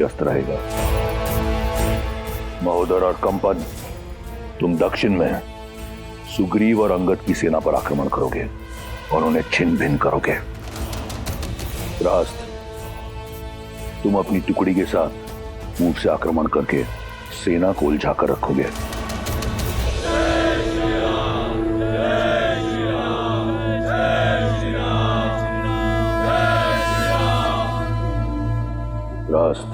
व्यस्त रहेगा। महोदर और कंपन, तुम दक्षिण में सुग्रीव और अंगद की सेना पर आक्रमण करोगे और उन्हें छिन्न भिन्न करोगे। रास्त, तुम अपनी टुकड़ी के साथ पूर्व से आक्रमण करके सेना को उलझा कर रखोगे। रास्त,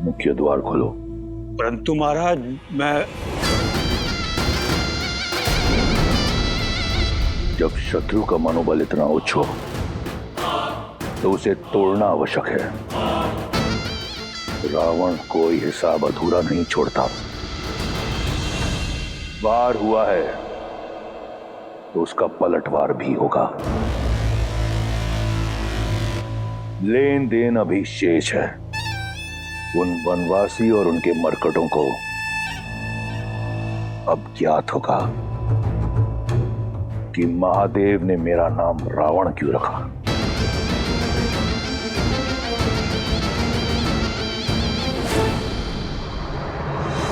मुख्य द्वार खोलो। परंतु महाराज, मैं जब शत्रु का मनोबल इतना उच्च हो तो उसे तोड़ना आवश्यक है। रावण कोई हिसाब अधूरा नहीं छोड़ता। वार हुआ है तो उसका पलटवार भी होगा। लेन देन अभी शेष है। उन वनवासी और उनके मरकटों को अब ज्ञात होगा कि महादेव ने मेरा नाम रावण क्यों रखा।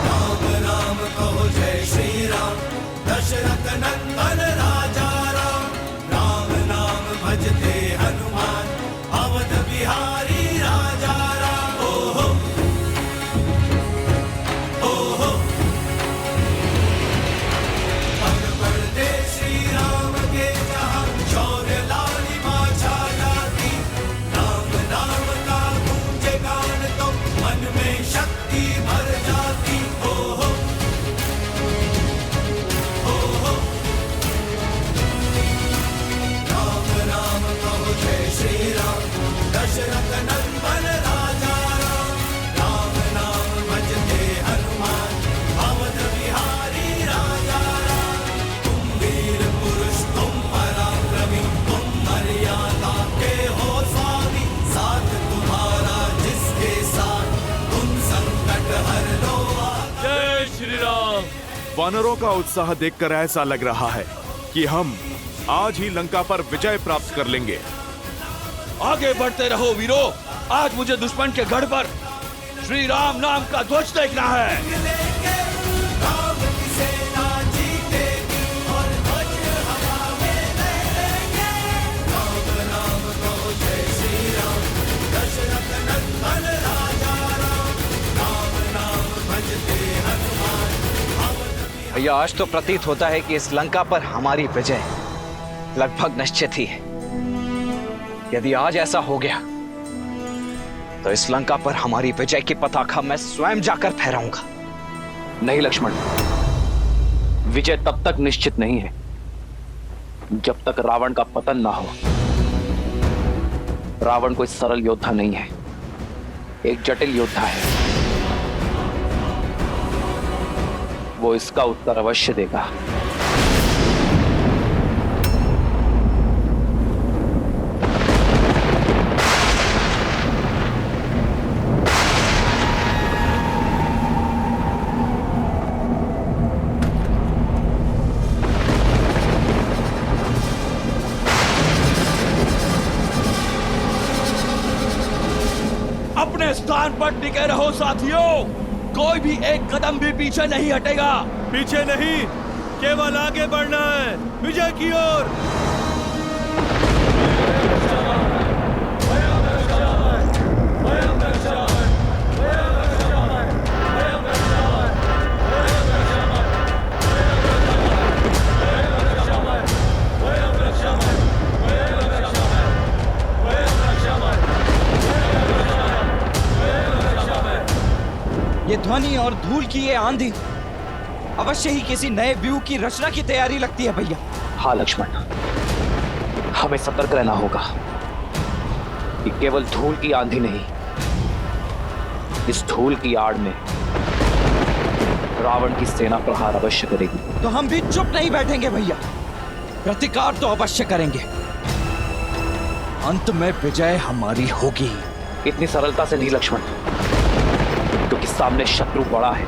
राम राम कहो जय श्री राम, दशरथ नंदन राजा राम। राम नाम भजते हनुमान, अवध बिहारी राजा राम। ओहो ओहो, पग पड़ते श्री राम के जहाँ, शौर्य लालिमा छा जाती। राम नाम का गूंजे गान तो मन में शक्ति भर जाती। ओहो ओहो, राम राम कहो जय श्री राम, दशरथ नंदन राजा राम। राम नाम भजते हनुमान, अवध बिहारी राजा राम। तुम वीर पुरुष, तुम पराक्रमी, तुम मर्यादा के हो स्वामी। साथ तुम्हारा जिसके साथ, तुम संकट हर लो। जय श्री राम। वानरों का उत्साह देखकर ऐसा लग रहा है कि हम आज ही लंका पर विजय प्राप्त कर लेंगे। आगे बढ़ते रहो वीरों, आज मुझे दुश्मन के गढ़ पर श्री राम नाम का ध्वज देखना है। लेके राम की सेना जीतेगी और ध्वज हवा में लहरेंगे। राम राम कहो जय श्री राम, दशरथ नंदन राजा राम। राम नाम भजते हनुमान, भैया, आज तो प्रतीत होता है कि इस लंका पर हमारी विजय लगभग निश्चित ही है। यदि आज ऐसा हो गया तो इस लंका पर हमारी विजय की पताका मैं स्वयं जाकर फहराऊंगा। नहीं लक्ष्मण, विजय तब तक निश्चित नहीं है जब तक रावण का पतन ना हो। रावण कोई सरल योद्धा नहीं है, एक जटिल योद्धा है। वो इसका उत्तर अवश्य देगा। अपने स्थान पर टिके रहो साथियों, कोई भी एक कदम भी पीछे नहीं हटेगा। पीछे नहीं, केवल आगे बढ़ना है, विजय की ओर। ये ध्वनि और धूल की ये आंधी अवश्य ही किसी नए व्यूह की रचना की तैयारी लगती है भैया। हाँ लक्ष्मण, हमें सतर्क रहना होगा कि केवल धूल की आंधी नहीं, इस धूल की आड़ में रावण की सेना प्रहार अवश्य करेगी। तो हम भी चुप नहीं बैठेंगे भैया, प्रतिकार तो अवश्य करेंगे। अंत में विजय हमारी होगी। इतनी सरलता से नहीं लक्ष्मण, क्योंकि सामने शत्रु बड़ा है।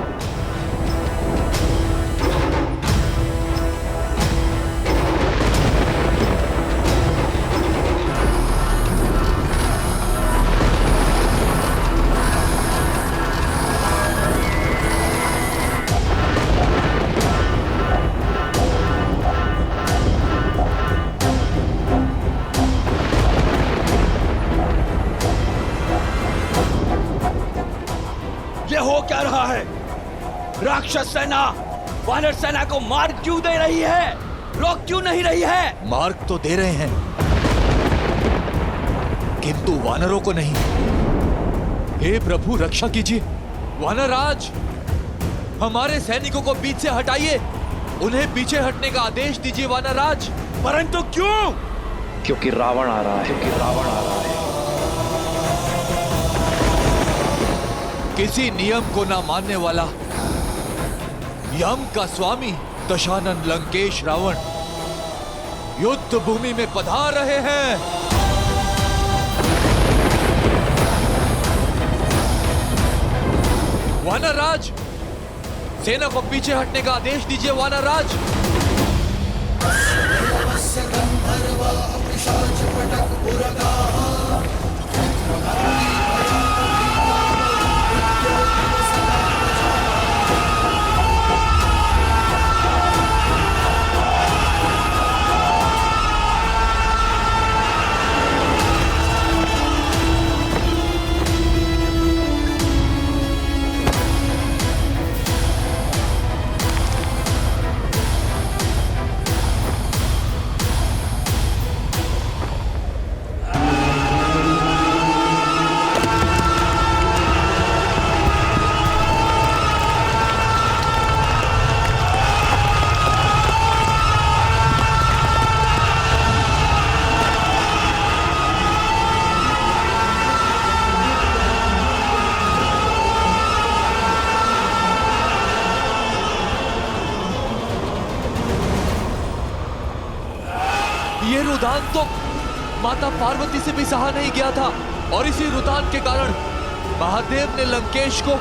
हो क्या रहा है? राक्षस सेना वानर सेना को मार क्यों दे रही है? रोक क्यों नहीं रही है? मार्ग तो दे रहे हैं, किंतु वानरों को नहीं। हे प्रभु, रक्षा कीजिए। वानरराज, हमारे सैनिकों को बीच से हटाइए। उन्हें पीछे हटने का आदेश दीजिए वानरराज। परंतु क्यों? क्योंकि रावण आ रहा है। किसी नियम को ना मानने वाला यम का स्वामी दशानन लंकेश रावण युद्ध भूमि में पधार रहे हैं। वानरराज, सेना को पीछे हटने का आदेश दीजिए वानरराज। ये रुदान तो माता पार्वती से भी सहा नहीं गया था, और इसी रुदान के कारण महादेव ने लंकेश को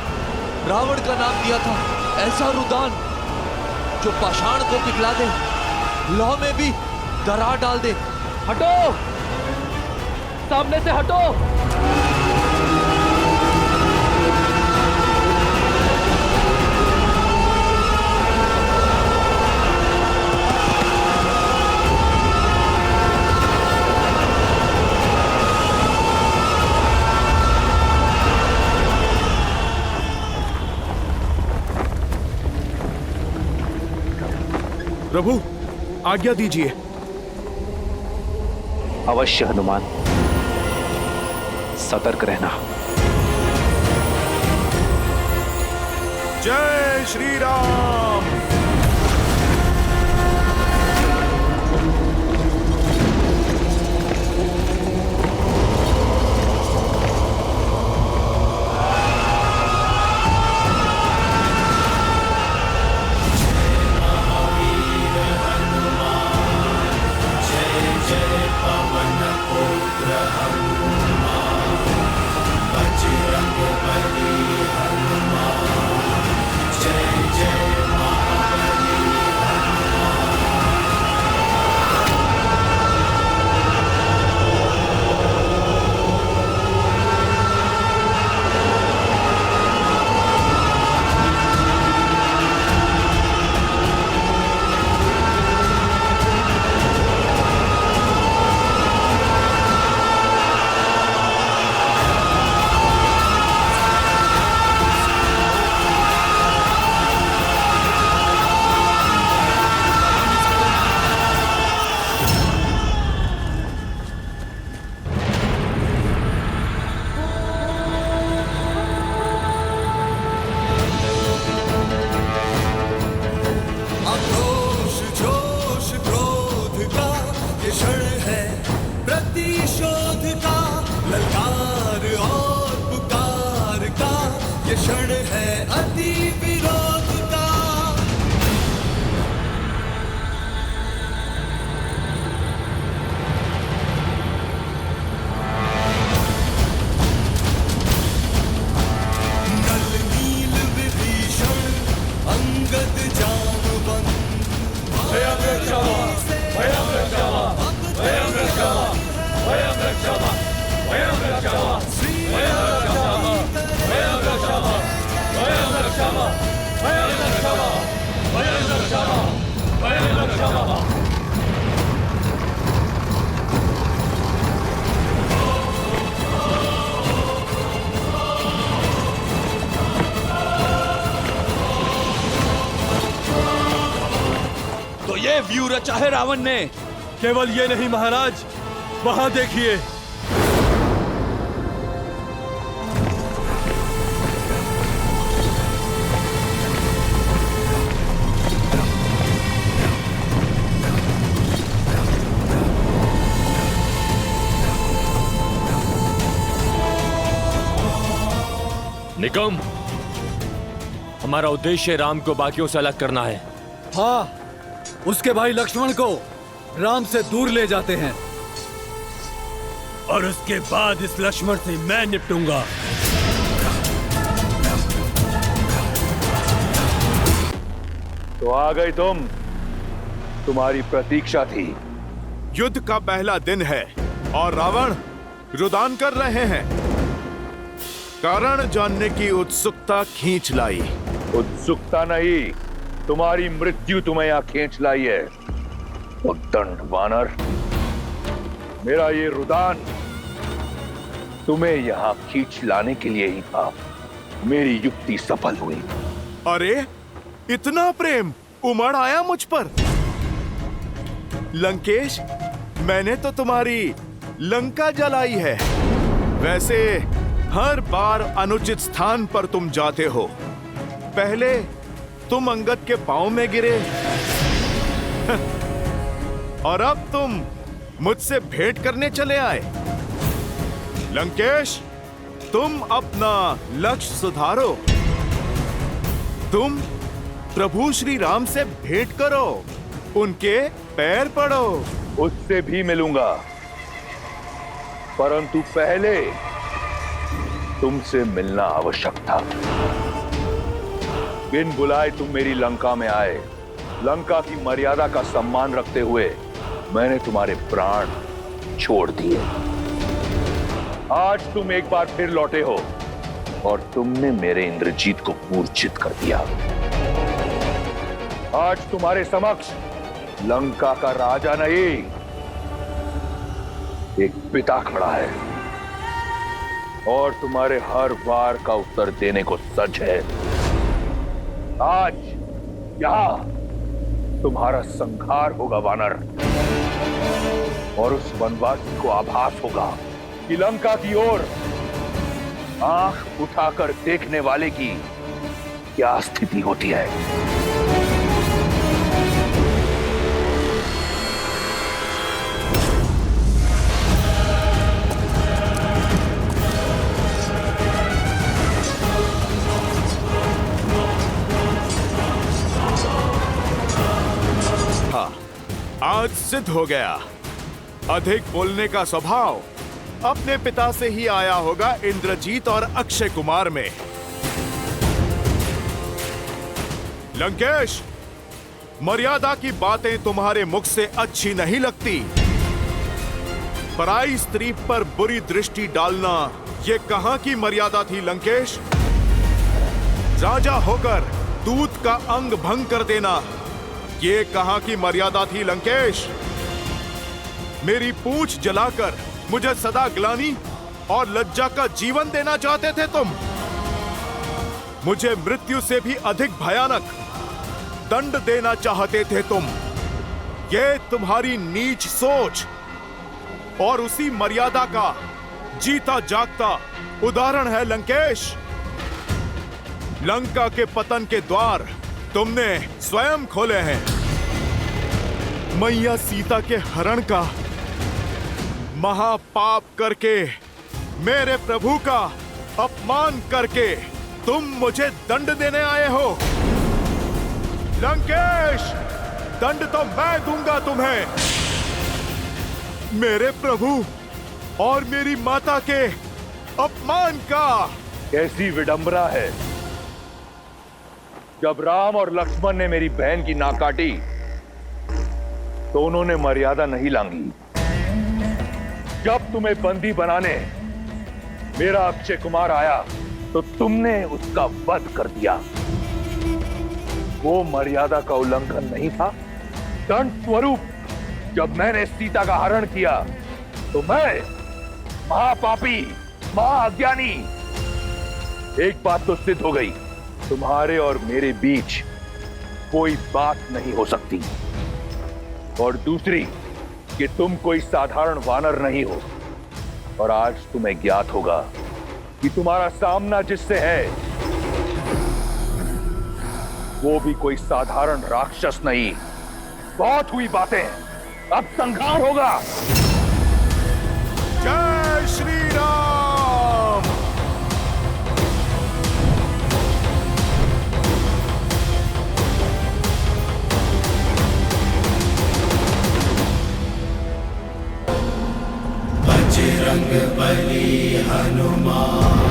रावण का नाम दिया था। ऐसा रुदान जो पाषाण को पिघला दे, लौ में भी दरार डाल दे। हटो, सामने से हटो। प्रभु, आज्ञा दीजिए। अवश्य हनुमान, सतर्क रहना। जय श्री राम। व्यूह रचा है रावण ने। केवल ये नहीं महाराज, वहां देखिए। निकम, हमारा उद्देश्य राम को बाकियों से अलग करना है। हाँ, उसके भाई लक्ष्मण को राम से दूर ले जाते हैं और उसके बाद इस लक्ष्मण से मैं निपटूंगा। तो आ गई तुम, तुम्हारी प्रतीक्षा थी। युद्ध का पहला दिन है और रावण रुदान कर रहे हैं। कारण जानने की उत्सुकता खींच लाई। उत्सुकता नहीं, तुम्हारी मृत्यु तुम्हें यहाँ खींच लाई है। उद्दंड वानर, मेरा ये रुदान तुम्हें यहाँ खींच लाने के लिए ही था। मेरी युक्ति सफल हुई। अरे, इतना प्रेम उमड़ आया मुझ पर। लंकेश, मैंने तो तुम्हारी लंका जलाई है। वैसे हर बार अनुचित स्थान पर तुम जाते हो। पहले तुम अंगद के पांव में गिरे और अब तुम मुझसे भेंट करने चले आए। लंकेश, तुम अपना लक्ष्य सुधारो। तुम प्रभु श्री राम से भेंट करो, उनके पैर पड़ो। उससे भी मिलूंगा, परंतु पहले तुमसे मिलना आवश्यक था। बिन बुलाए तुम मेरी लंका में आए। लंका की मर्यादा का सम्मान रखते हुए मैंने तुम्हारे प्राण छोड़ दिए। आज तुम एक बार फिर लौटे हो और तुमने मेरे इंद्रजीत को मूर्छित कर दिया। आज तुम्हारे समक्ष लंका का राजा नहीं, एक पिता खड़ा है और तुम्हारे हर वार का उत्तर देने को सज है। आज यहां तुम्हारा संहार होगा वानर, और उस वनवासी को आभास होगा कि लंका की ओर आंख उठाकर देखने वाले की क्या स्थिति होती है। आज सिद्ध हो गया, अधिक बोलने का स्वभाव अपने पिता से ही आया होगा इंद्रजीत और अक्षय कुमार में। लंकेश, मर्यादा की बातें तुम्हारे मुख से अच्छी नहीं लगती। पराई स्त्री पर बुरी दृष्टि डालना ये कहां की मर्यादा थी लंकेश? राजा होकर दूत का अंग भंग कर देना ये कहां की मर्यादा थी लंकेश? मेरी पूंछ जलाकर मुझे सदा ग्लानि और लज्जा का जीवन देना चाहते थे तुम। मुझे मृत्यु से भी अधिक भयानक दंड देना चाहते थे तुम। ये तुम्हारी नीच सोच और उसी मर्यादा का जीता जागता उदाहरण है लंकेश। लंका के पतन के द्वार तुमने स्वयं खोले हैं। मैया सीता के हरण का महापाप करके, मेरे प्रभु का अपमान करके तुम मुझे दंड देने आए हो। लंकेश, दंड तो मैं दूंगा तुम्हें। मेरे प्रभु और मेरी माता के अपमान का। कैसी विडंबना है, जब राम और लक्ष्मण ने मेरी बहन की नाक काटी तो उन्होंने मर्यादा नहीं लांगी। जब तुम्हें बंदी बनाने मेरा अक्षय कुमार आया तो तुमने उसका वध कर दिया। वो मर्यादा का उल्लंघन नहीं था? दंड स्वरूप जब मैंने सीता का हरण किया तो मैं महापापी, महाअज्ञानी। एक बात तो सिद्ध हो गई, तुम्हारे और मेरे बीच कोई बात नहीं हो सकती। और दूसरी कि तुम कोई साधारण वानर नहीं हो, और आज तुम्हें ज्ञात होगा कि तुम्हारा सामना जिससे है वो भी कोई साधारण राक्षस नहीं। बहुत हुई बातें, अब संहार होगा। जय श्री राम। बजरंग बली हनुमान,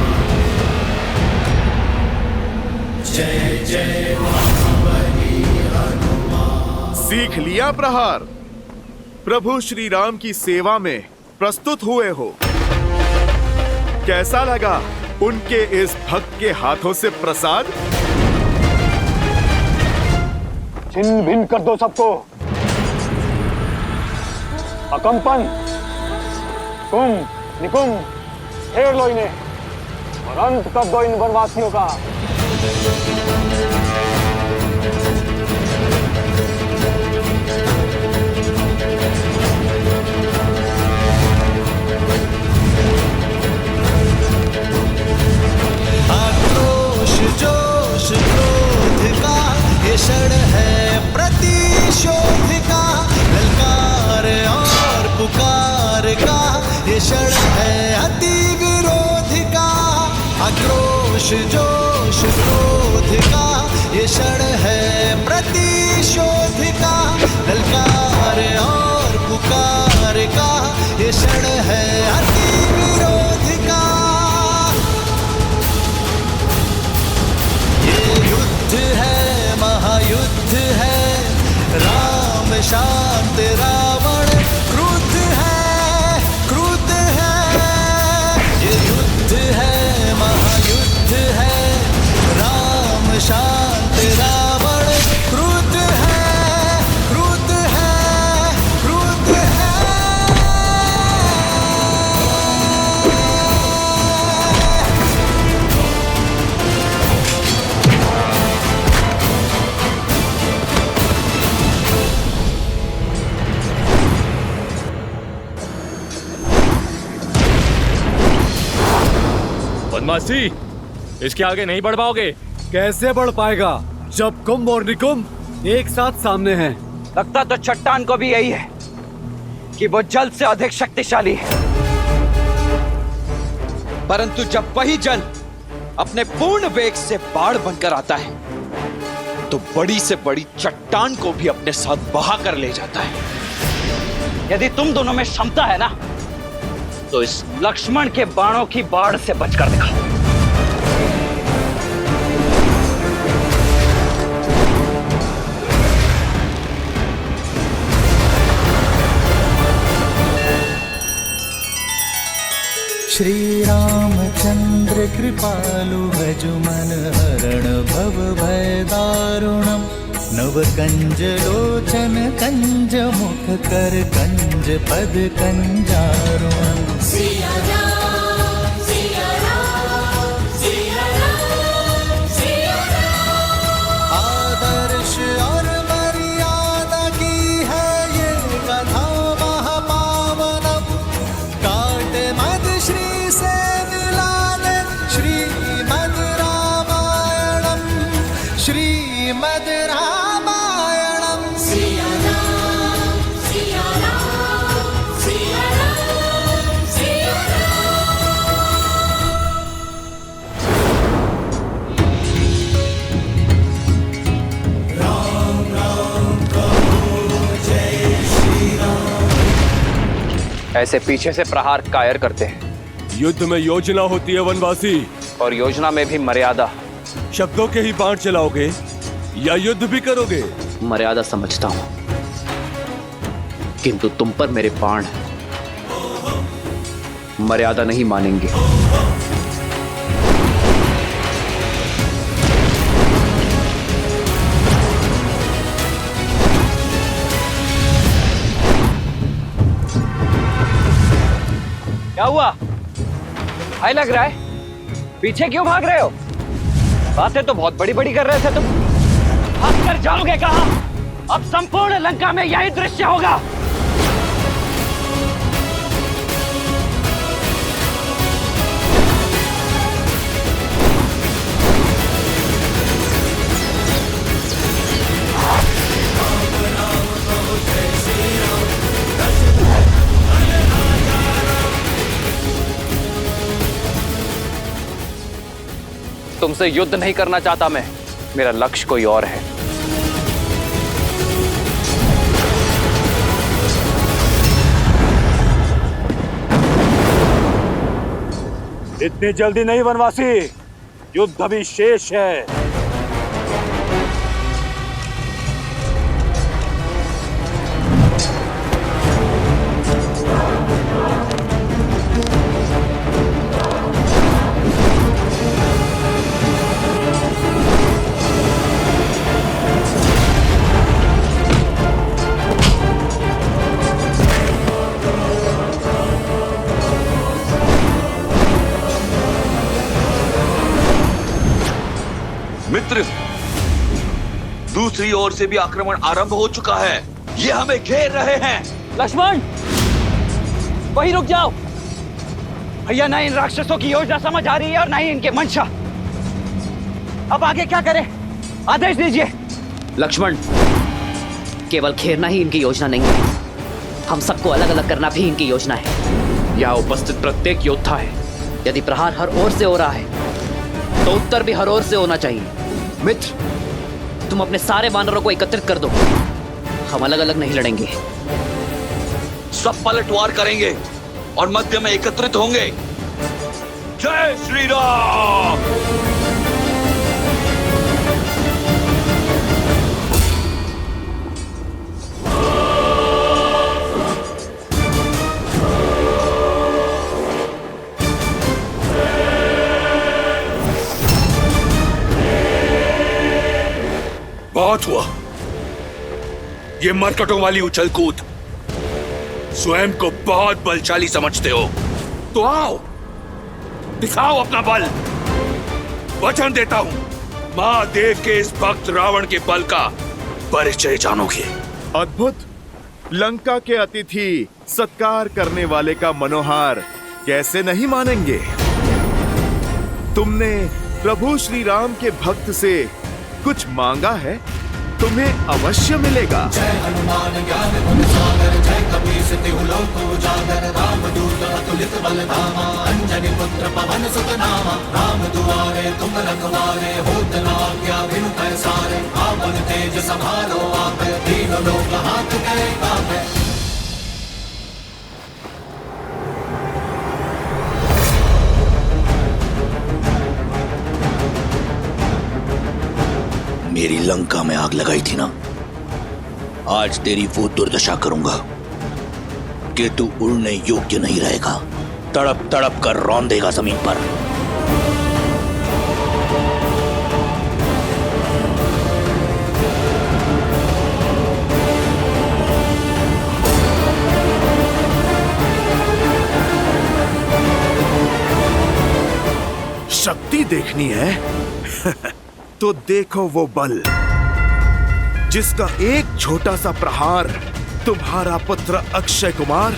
जय जय महाबली हनुमान। सीख लिया प्रहार। प्रभु श्री राम की सेवा में प्रस्तुत हुए हो। कैसा लगा उनके इस भक्त के हाथों से प्रसाद? छिन्न भिन्न कर दो सबको। अकंपन, कुंभ निकुंभ घेर लो इन्हें और अंत कर दो इन वनवासियों का। आक्रोश जोश क्रोध का ये क्षण है प्रतिशोध का, ललकार और पुकार का ये क्षण है अति विरोध का। आक्रोश जोश क्रोध का ये क्षण है प्रतिशोध का, ललकार और पुकार का ये क्षण है अति विरोध का। युद्ध है महायुद्ध है, राम शांत रावण क्रुद्ध है क्रुद्ध है। ये युद्ध है महायुद्ध है, राम शांत रावण क्रुद्ध है क्रुद्ध है क्रुद्ध है। बदमाशी, इसके आगे नहीं बढ़ पाओगे। कैसे बढ़ पाएगा जब कुंभ और निकुंभ एक साथ सामने हैं? लगता तो चट्टान को भी यही है कि वो जल से अधिक शक्तिशाली है, परंतु जब वही जल अपने पूर्ण वेग से बाढ़ बनकर आता है तो बड़ी से बड़ी चट्टान को भी अपने साथ बहा कर ले जाता है। यदि तुम दोनों में क्षमता है ना, तो इस लक्ष्मण के बाणों की बाढ़ से बचकर दिखाओ। श्री रामचंद्र कृपालु भजु मन हरण भव भय दारुणम, नव कंज लोचन कंज मुख कर कंज पद कंजारुणम। सिया राम सिया राम सिया राम सिया राम। आदर्श और मर्यादा की है ये कथा महापावनम, काट मद श्री से मिला दे श्रीमद् रामायणम श्रीमद् रामायणम। सिया राम सिया राम सिया राम सिया राम राम कहो जय श्री राम। ऐसे पीछे से प्रहार कायर करते हैं। युद्ध में योजना होती है वनवासी, और योजना में भी मर्यादा। शब्दों के ही बाण चलाओगे या युद्ध भी करोगे? मर्यादा समझता हूं, किंतु तुम पर मेरे बाण मर्यादा नहीं मानेंगे। क्या हुआ? हाय लग रहा है, पीछे क्यों भाग रहे हो? बातें तो बहुत बड़ी बड़ी कर रहे थे तुम, भाग कर जाओगे कहां? अब संपूर्ण लंका में यही दृश्य होगा। तुमसे युद्ध नहीं करना चाहता मैं, मेरा लक्ष्य कोई और है। इतनी जल्दी नहीं वनवासी, युद्ध अभी शेष है। मित्र, दूसरी ओर से भी आक्रमण आरंभ हो चुका है। ये हमें घेर रहे हैं। लक्ष्मण, वहीं रुक जाओ। भैया, ना इन राक्षसों की योजना समझ आ रही है और ना ही इनके मंशा। अब आगे क्या करें, आदेश दीजिए। लक्ष्मण, केवल घेरना ही इनकी योजना नहीं है, हम सबको अलग अलग करना भी इनकी योजना है। यहाँ उपस्थित प्रत्येक योद्धा है। यदि प्रहार हर ओर से हो रहा है तो उत्तर भी हर ओर से होना चाहिए। मित्र, तुम अपने सारे वानरों को एकत्रित कर दो। हम अलग अलग नहीं लड़ेंगे, सब पलटवार करेंगे और मध्य में एकत्रित होंगे। जय श्री राम। बहुत हुआ ये मरकटों वाली उछल कूद। स्वयं को बहुत बलशाली समझते हो तो आओ, दिखाओ अपना बल। वचन देता हूं, महादेव के इस भक्त रावण के बल का परिचय जानोगे। अद्भुत। लंका के अतिथि सत्कार करने वाले का मनोहार कैसे नहीं मानेंगे। तुमने प्रभु श्री राम के भक्त से कुछ मांगा है, तुम्हें अवश्य मिलेगा। जय हनुमान ज्ञान गुण सागर, जय कपीस तिहु लोक उजागर, रामदूत अतुलित बल धामा, अंजनी पुत्र पवन सुत नामा। राम दुआरे तुम रखवारे, होत न आज्ञा बिनु पैसारे। आपन तेज संभालो आपे, तीनों लोक हाथ करे कापे। मेरी लंका में आग लगाई थी ना, आज तेरी वो दुर्दशा करूंगा कि तू उड़ने योग्य नहीं रहेगा। तड़प तड़प कर रौंदेगा जमीन पर। शक्ति देखनी है तो देखो वो बल जिसका एक छोटा सा प्रहार तुम्हारा पुत्र अक्षय कुमार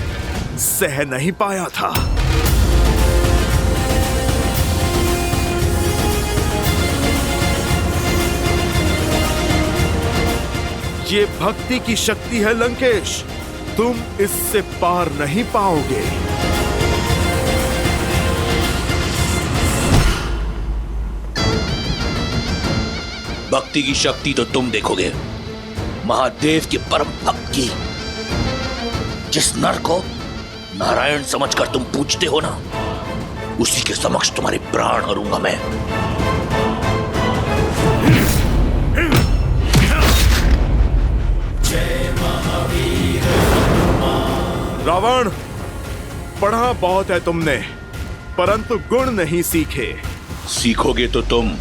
सह नहीं पाया था। ये भक्ति की शक्ति है लंकेश, तुम इससे पार नहीं पाओगे। भक्ति की शक्ति तो तुम देखोगे, महादेव के परम भक्त की। जिस नर को नारायण समझकर तुम पूजते हो ना, उसी के समक्ष तुम्हारे प्राण हरूंगा मैं। जय महावीर। रावण, पढ़ा बहुत है तुमने, परंतु गुण नहीं सीखे। सीखोगे तो तुम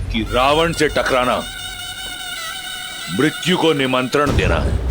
कि रावण से टकराना मृत्यु को निमंत्रण देना है।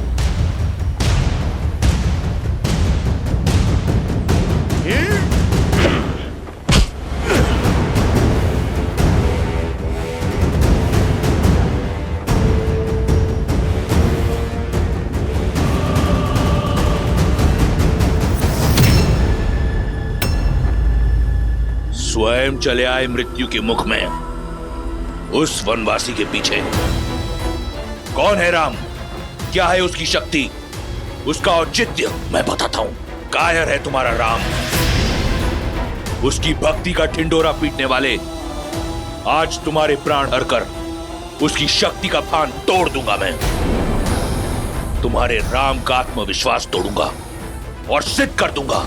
स्वयं चले आए मृत्यु के मुख में। उस वनवासी के पीछे कौन है राम, क्या है उसकी शक्ति, उसका औचित्य मैं बताता हूं। कायर है तुम्हारा राम, उसकी भक्ति का ढिंडोरा पीटने वाले आज तुम्हारे प्राण हरकर उसकी शक्ति का फान तोड़ दूंगा मैं। तुम्हारे राम का आत्मविश्वास तोड़ूंगा और सिद्ध कर दूंगा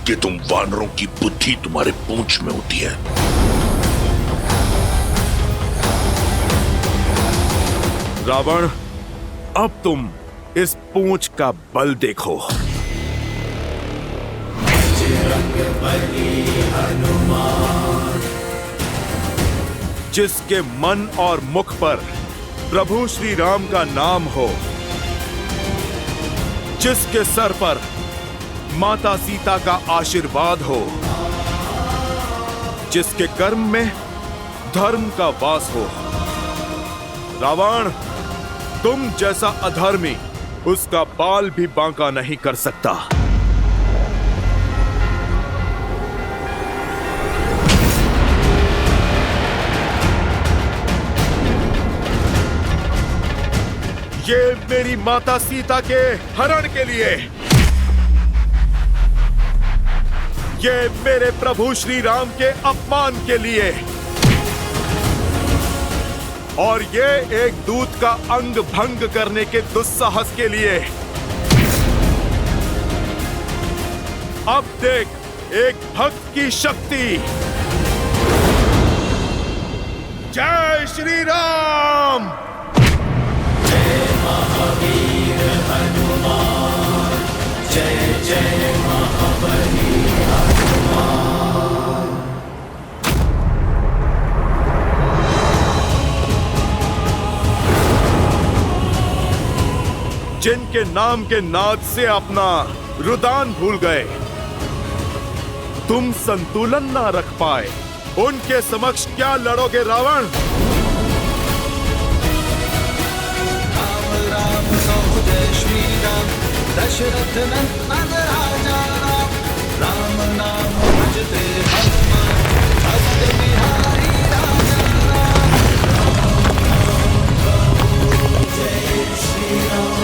कि तुम वानरों की बुद्धि तुम्हारे पूंछ में होती है। रावण, अब तुम इस पूंछ का बल देखो। जिसके मन और मुख पर प्रभु श्री राम का नाम हो, जिसके सर पर माता सीता का आशीर्वाद हो, जिसके कर्म में धर्म का वास हो। रावण, तुम जैसा अधर्मी उसका बाल भी बांका नहीं कर सकता। ये मेरी माता सीता के हरण के लिए, ये मेरे प्रभु श्री राम के अपमान के लिए, और ये एक दूत का अंग भंग करने के दुस्साहस के लिए। अब देख एक भक्त की शक्ति। जय श्री राम। महावीर हनुमान, जय जय महाबली हनुमान। जिनके नाम के नाद से अपना रुदान भूल गए, तुम संतुलन ना रख पाए, उनके समक्ष क्या लड़ोगे रावण? राम कहु जय श्री राम, दशरथ नंदन राजा राम। राम नाम भजते हनुमान, भक्त बिहारी राजा राम। राम कहु जय श्री राम।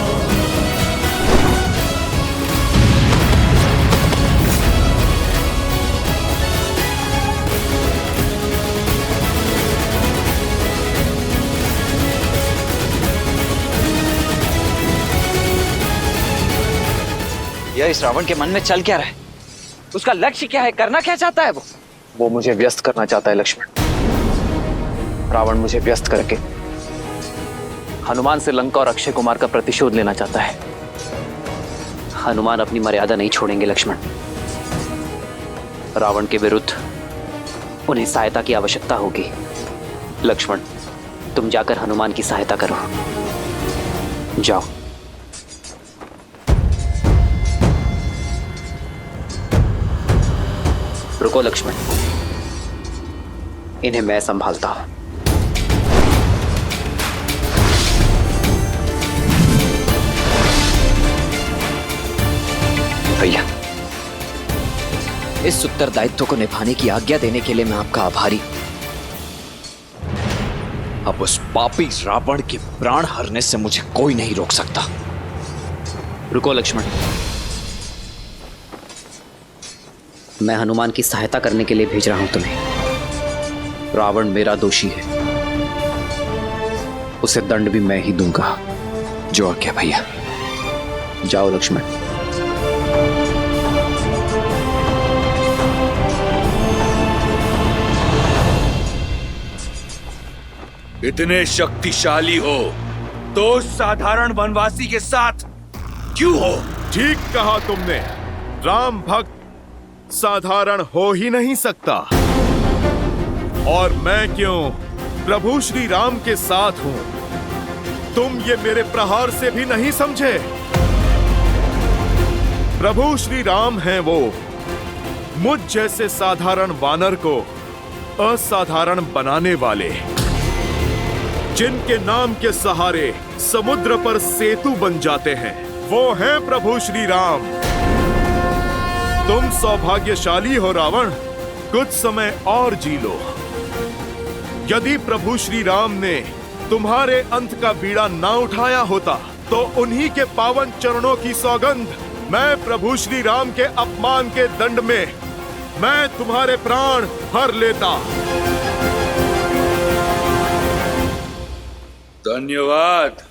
यह इस रावण के मन में चल क्या रहा है? उसका लक्ष्य क्या है? करना क्या चाहता है वो मुझे व्यस्त करना चाहता है लक्ष्मण। रावण मुझे व्यस्त करके हनुमान से लंका और अक्षय कुमार का प्रतिशोध लेना चाहता है। हनुमान अपनी मर्यादा नहीं छोड़ेंगे लक्ष्मण। रावण के विरुद्ध उन्हें सहायता की आवश्यकता होगी। लक्ष्मण, तुम जाकर हनुमान की सहायता करो। जाओ। रुको लक्ष्मण, इन्हें मैं संभालता हूं। भैया, इस उत्तरदायित्व को निभाने की आज्ञा देने के लिए मैं आपका आभारी हूं। अब उस पापी रावण के प्राण हरने से मुझे कोई नहीं रोक सकता। रुको लक्ष्मण, मैं हनुमान की सहायता करने के लिए भेज रहा हूं तुम्हें। रावण मेरा दोषी है, उसे दंड भी मैं ही दूंगा। जो आज्ञा भैया। जाओ लक्ष्मण। इतने शक्तिशाली हो तो साधारण वनवासी के साथ क्यों हो? ठीक कहा तुमने। राम भक्त साधारण हो ही नहीं सकता। और मैं क्यों प्रभु श्री राम के साथ हूं, तुम ये मेरे प्रहार से भी नहीं समझे। प्रभु श्री राम हैं वो, मुझ जैसे साधारण वानर को असाधारण बनाने वाले, जिनके नाम के सहारे समुद्र पर सेतु बन जाते हैं, वो हैं प्रभु श्री राम। तुम सौभाग्यशाली हो रावण, कुछ समय और जी लो। यदि प्रभु श्री राम ने तुम्हारे अंत का बीड़ा ना उठाया होता तो उन्हीं के पावन चरणों की सौगंध, मैं प्रभु श्री राम के अपमान के दंड में मैं तुम्हारे प्राण हर लेता। धन्यवाद,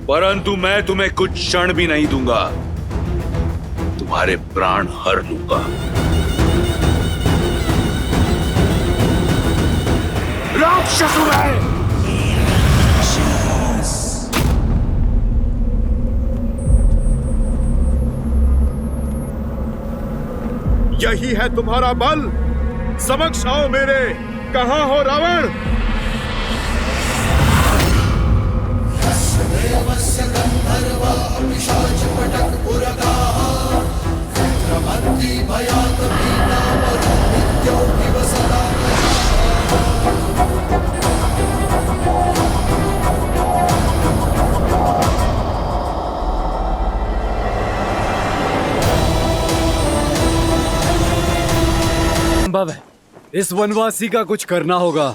परंतु मैं तुम्हें कुछ क्षण भी नहीं दूंगा। तुम्हारे प्राण हर लूंगा। राक्षसों में यही है तुम्हारा बल? समक्ष आओ मेरे। कहां हो रावण? संभव है, इस वनवासी का कुछ करना होगा।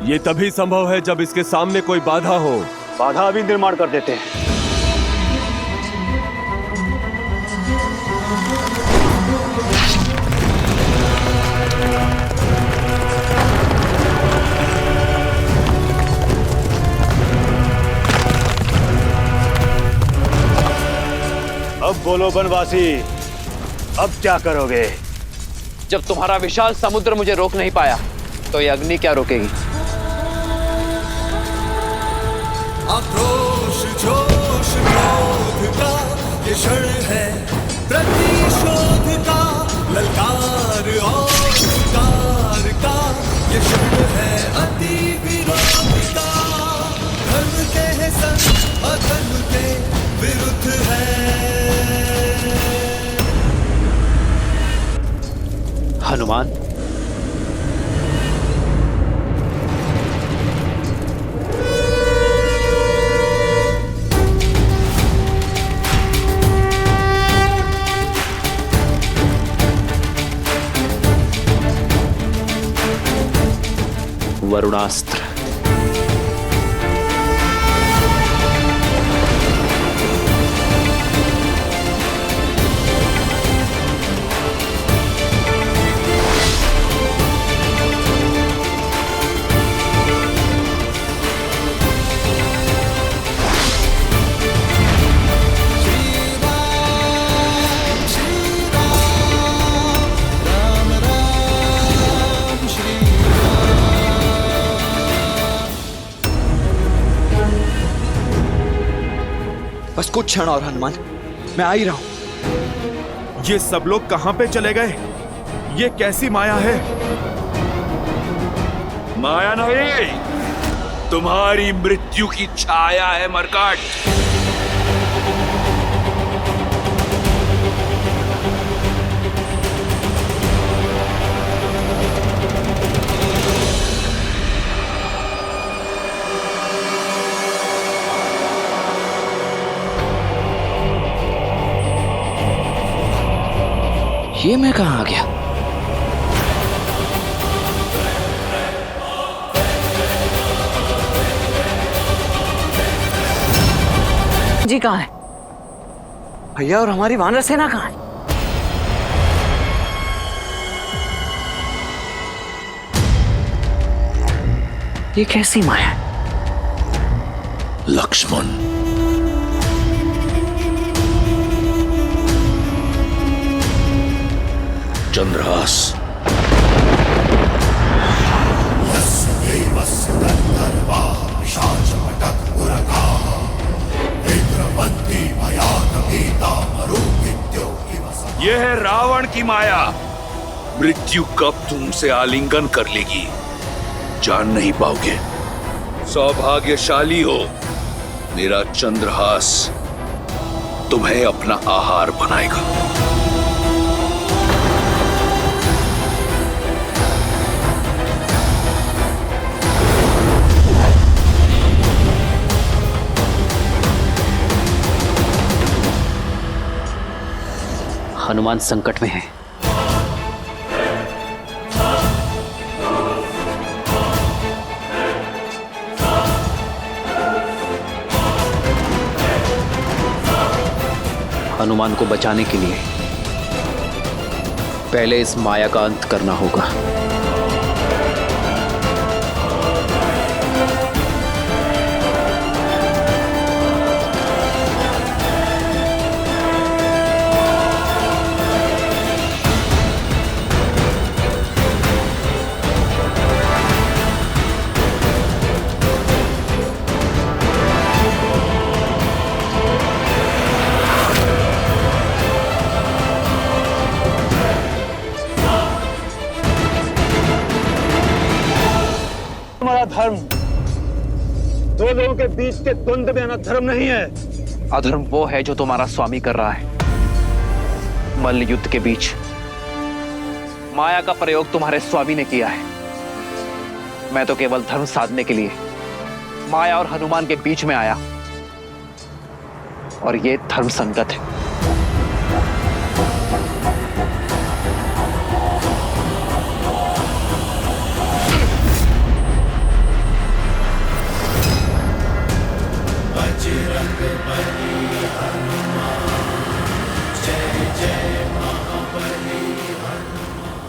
ये तभी संभव है जब इसके सामने कोई बाधा हो। बाधा भी निर्माण कर देते हैं। अब बोलो वनवासी, अब क्या करोगे? जब तुम्हारा विशाल समुद्र मुझे रोक नहीं पाया तो ये अग्नि क्या रोकेगी? आक्रोश जोश क्रोध का ये क्षण है, प्रतिशोध का ललकार और शिकार का ये क्षण है, अति विरोध का। धर्म के संग अधर्म के विरुद्ध है। हनुमान, वरुणास्त्र। बस कुछ क्षण और हनुमान, मैं आ ही रहा हूं। ये सब लोग कहां पे चले गए? ये कैसी माया है? माया नहीं, तुम्हारी मृत्यु की छाया है मरकट। ये मैं कहां आ गया? जी कहां है? भैया, और हमारी वानर सेना कहां है? ये कैसी माया है? लक्ष्मण, चंद्रहास, यह है रावण की माया। मृत्यु कब तुमसे आलिंगन कर लेगी जान नहीं पाओगे। सौभाग्यशाली हो, मेरा चंद्रहास तुम्हें अपना आहार बनाएगा। हनुमान संकट में है। हनुमान को बचाने के लिए पहले इस माया का अंत करना होगा। हमारा धर्म दो लोगों के बीच के द्वंद में आना धर्म नहीं है। अधर्म वो है जो तुम्हारा स्वामी कर रहा है। मल्ल युद्ध के बीच माया का प्रयोग तुम्हारे स्वामी ने किया है। मैं तो केवल धर्म साधने के लिए माया और हनुमान के बीच में आया, और ये धर्म संगत है।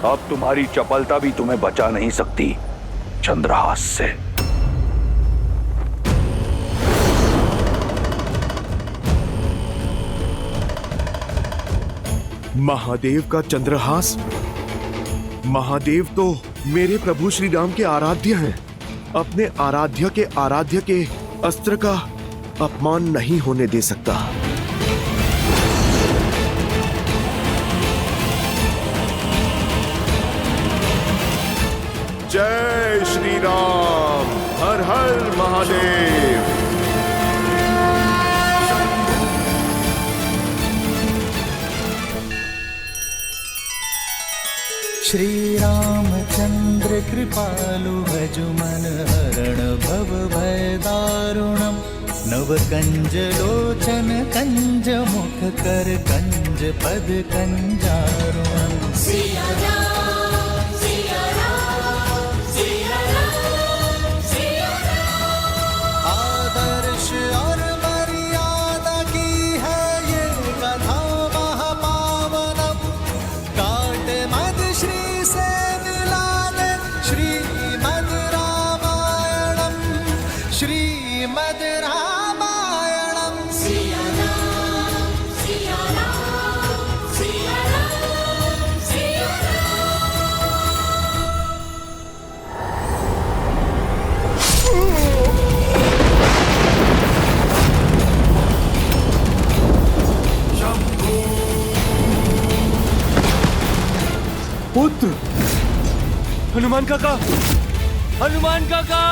अब तुम्हारी चपलता भी तुम्हें बचा नहीं सकती चंद्रहास से। महादेव का चंद्रहास? महादेव तो मेरे प्रभु श्री राम के आराध्य हैं। अपने आराध्य के अस्त्र का अपमान नहीं होने दे सकता। जय श्री राम, हर हर महादेव। श्री रामचंद्र कृपालु भजु मन हरण भव भय दारुणम। नव कंज लोचन कंज मुख कर कंज पद कंजारुणम। सिया राम सिया राम सिया राम सिया राम। आदर्श और मर्यादा की है ये कथा महापावनम। काट मद श्री से मिला दे श्रीमद् रामायणम। श्रीमद् रामायणम। सिया राम सिया राम सिया राम सिया पुत्र हनुमान काका, हनुमान काका।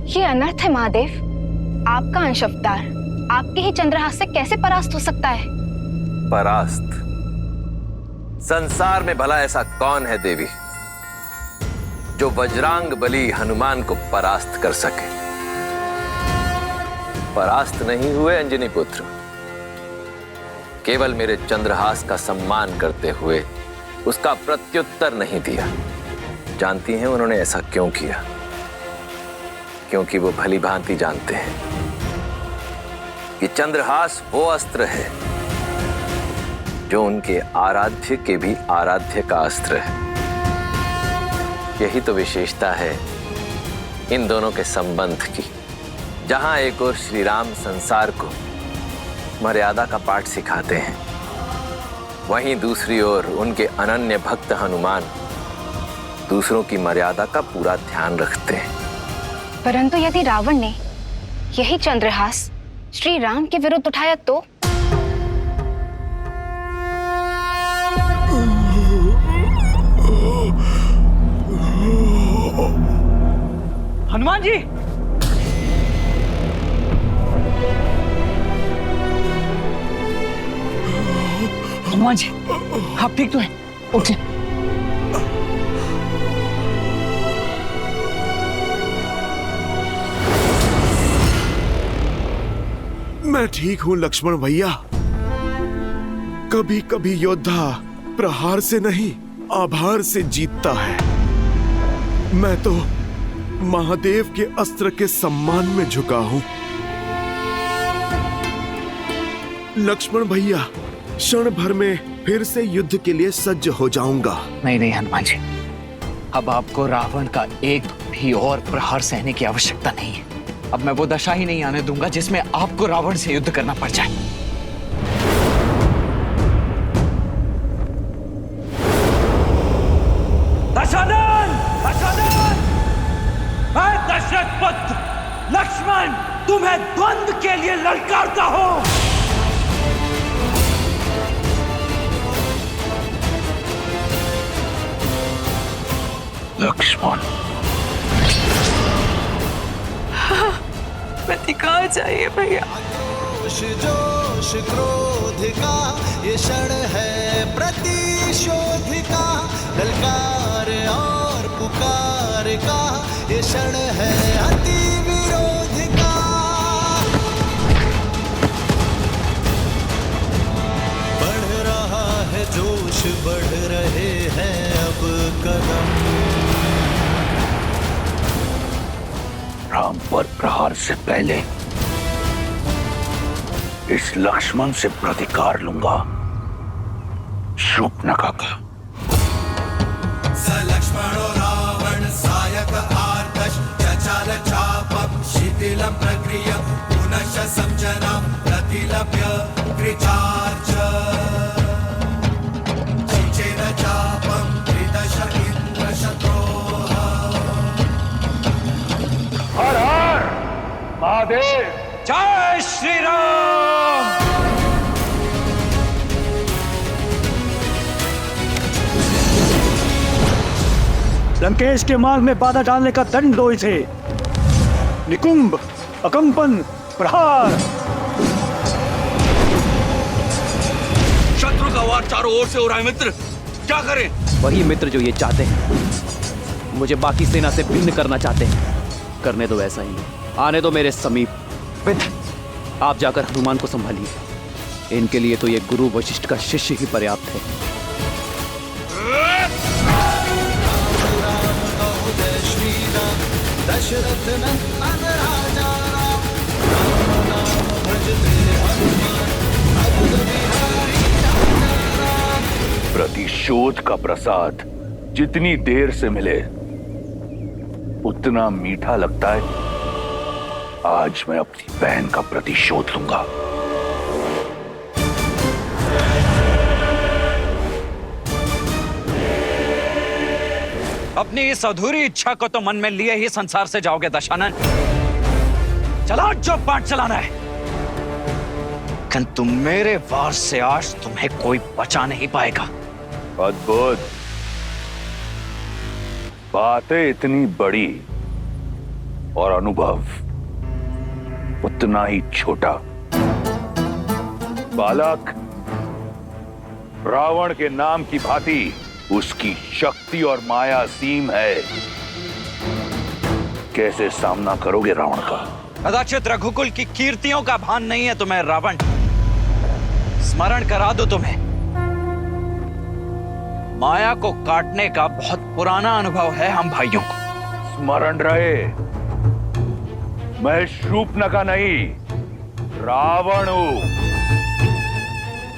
ये अनर्थ है महादेव। आपका अंश अवतार आपके ही चंद्रहास से कैसे परास्त हो सकता है? परास्त? संसार में भला ऐसा कौन है देवी जो वज्रांग बली हनुमान को परास्त कर सके? परास्त नहीं हुए अंजनी पुत्र, केवल मेरे चंद्रहास का सम्मान करते हुए उसका प्रत्युत्तर नहीं दिया। जानती हैं उन्होंने ऐसा क्यों किया? क्योंकि वो भली भांति जानते हैं कि चंद्रहास वो अस्त्र है जो उनके आराध्य के भी आराध्य का अस्त्र है। यही तो विशेषता है इन दोनों के संबंध की। जहां एक ओर श्री राम संसार को मर्यादा का पाठ सिखाते हैं, वहीं दूसरी ओर उनके अनन्य भक्त हनुमान दूसरों की मर्यादा का पूरा ध्यान रखते हैं। परंतु यदि रावण ने यही चंद्रहास श्री राम के विरुद्ध उठाया तो? हनुमान जी, हनुमान जी, आप ठीक तो हैं? उठिए। मैं ठीक हूं लक्ष्मण भैया। कभी कभी योद्धा प्रहार से नहीं, आभार से जीतता है। मैं तो महादेव के अस्त्र के सम्मान में झुका हूं। लक्ष्मण भैया, क्षण भर में फिर से युद्ध के लिए सज्ज हो जाऊंगा। नहीं नहीं हनुमान जी, अब आपको रावण का एक भी और प्रहार सहने की आवश्यकता नहीं है। अब मैं वो दशा ही नहीं आने दूंगा जिसमें आपको रावण से युद्ध करना पड़ जाए। दशानन! दशानन! मैं दशरथ पुत्र लक्ष्मण तुम्हें द्वंद्व के लिए ललकारता हूं। लक्ष्मण, पति कहाँ चाहिए भैया? जोश क्रोध का ये क्षण है प्रतिशोध का, ललकार और पुकार का ये क्षण है अति विरोध का। बढ़ रहा है जोश, बढ़ रहे हैं अब कदम। राम पर प्रहार से पहले इस लक्ष्मण से प्रतिकार लूंगा, शूर्पणखा का। स लक्ष्मणो रावण सायक आर्तश चचाल चापम शिथिलं प्रक्रिय पुनश्च संजनं प्रतिलभ्य कृचार्च चिचेन चापम त्रिदश इंद्र शत्रोः। हर हर महादेव! जय श्री राम! लंकेश के मार्ग में बाधा डालने का दंड दो इसे। निकुंभ, अकंपन, प्रहार। शत्रु का वार चारों ओर से हो रहा है मित्र, क्या करें? वही मित्र जो ये चाहते हैं, मुझे बाकी सेना से भिन्न करना चाहते हैं। करने दो ऐसा ही, आने दो मेरे समीप। आप जाकर हनुमान को संभालिए। इनके लिए तो ये गुरु वशिष्ठ का शिष्य ही पर्याप्त है। दशरथ नंदन राजा राम, राम नाम भजते हनुमान, अद्भुत बिहारी राजा राम। प्रतिशोध का प्रसाद जितनी देर से मिले उतना मीठा लगता है। आज मैं अपनी बहन का प्रतिशोध लूंगा। अपनी इस अधूरी इच्छा को तो मन में लिए ही संसार से जाओगे दशानन। चला जो पाठ चलाना है, किंतु मेरे वार से आज तुम्हें कोई बचा नहीं पाएगा। अद्भुत! बातें इतनी बड़ी और अनुभव उतना ही छोटा। बालक, रावण के नाम की भांति उसकी शक्ति और माया सीम है। कैसे सामना करोगे रावण का? कदाचित रघुकुल की कीर्तियों का भान नहीं है तुम्हें रावण। स्मरण करा दो तुम्हें, माया को काटने का बहुत पुराना अनुभव है हम भाइयों को। स्मरण रहे, मैं शूर्पणखा नहीं, रावण हूं।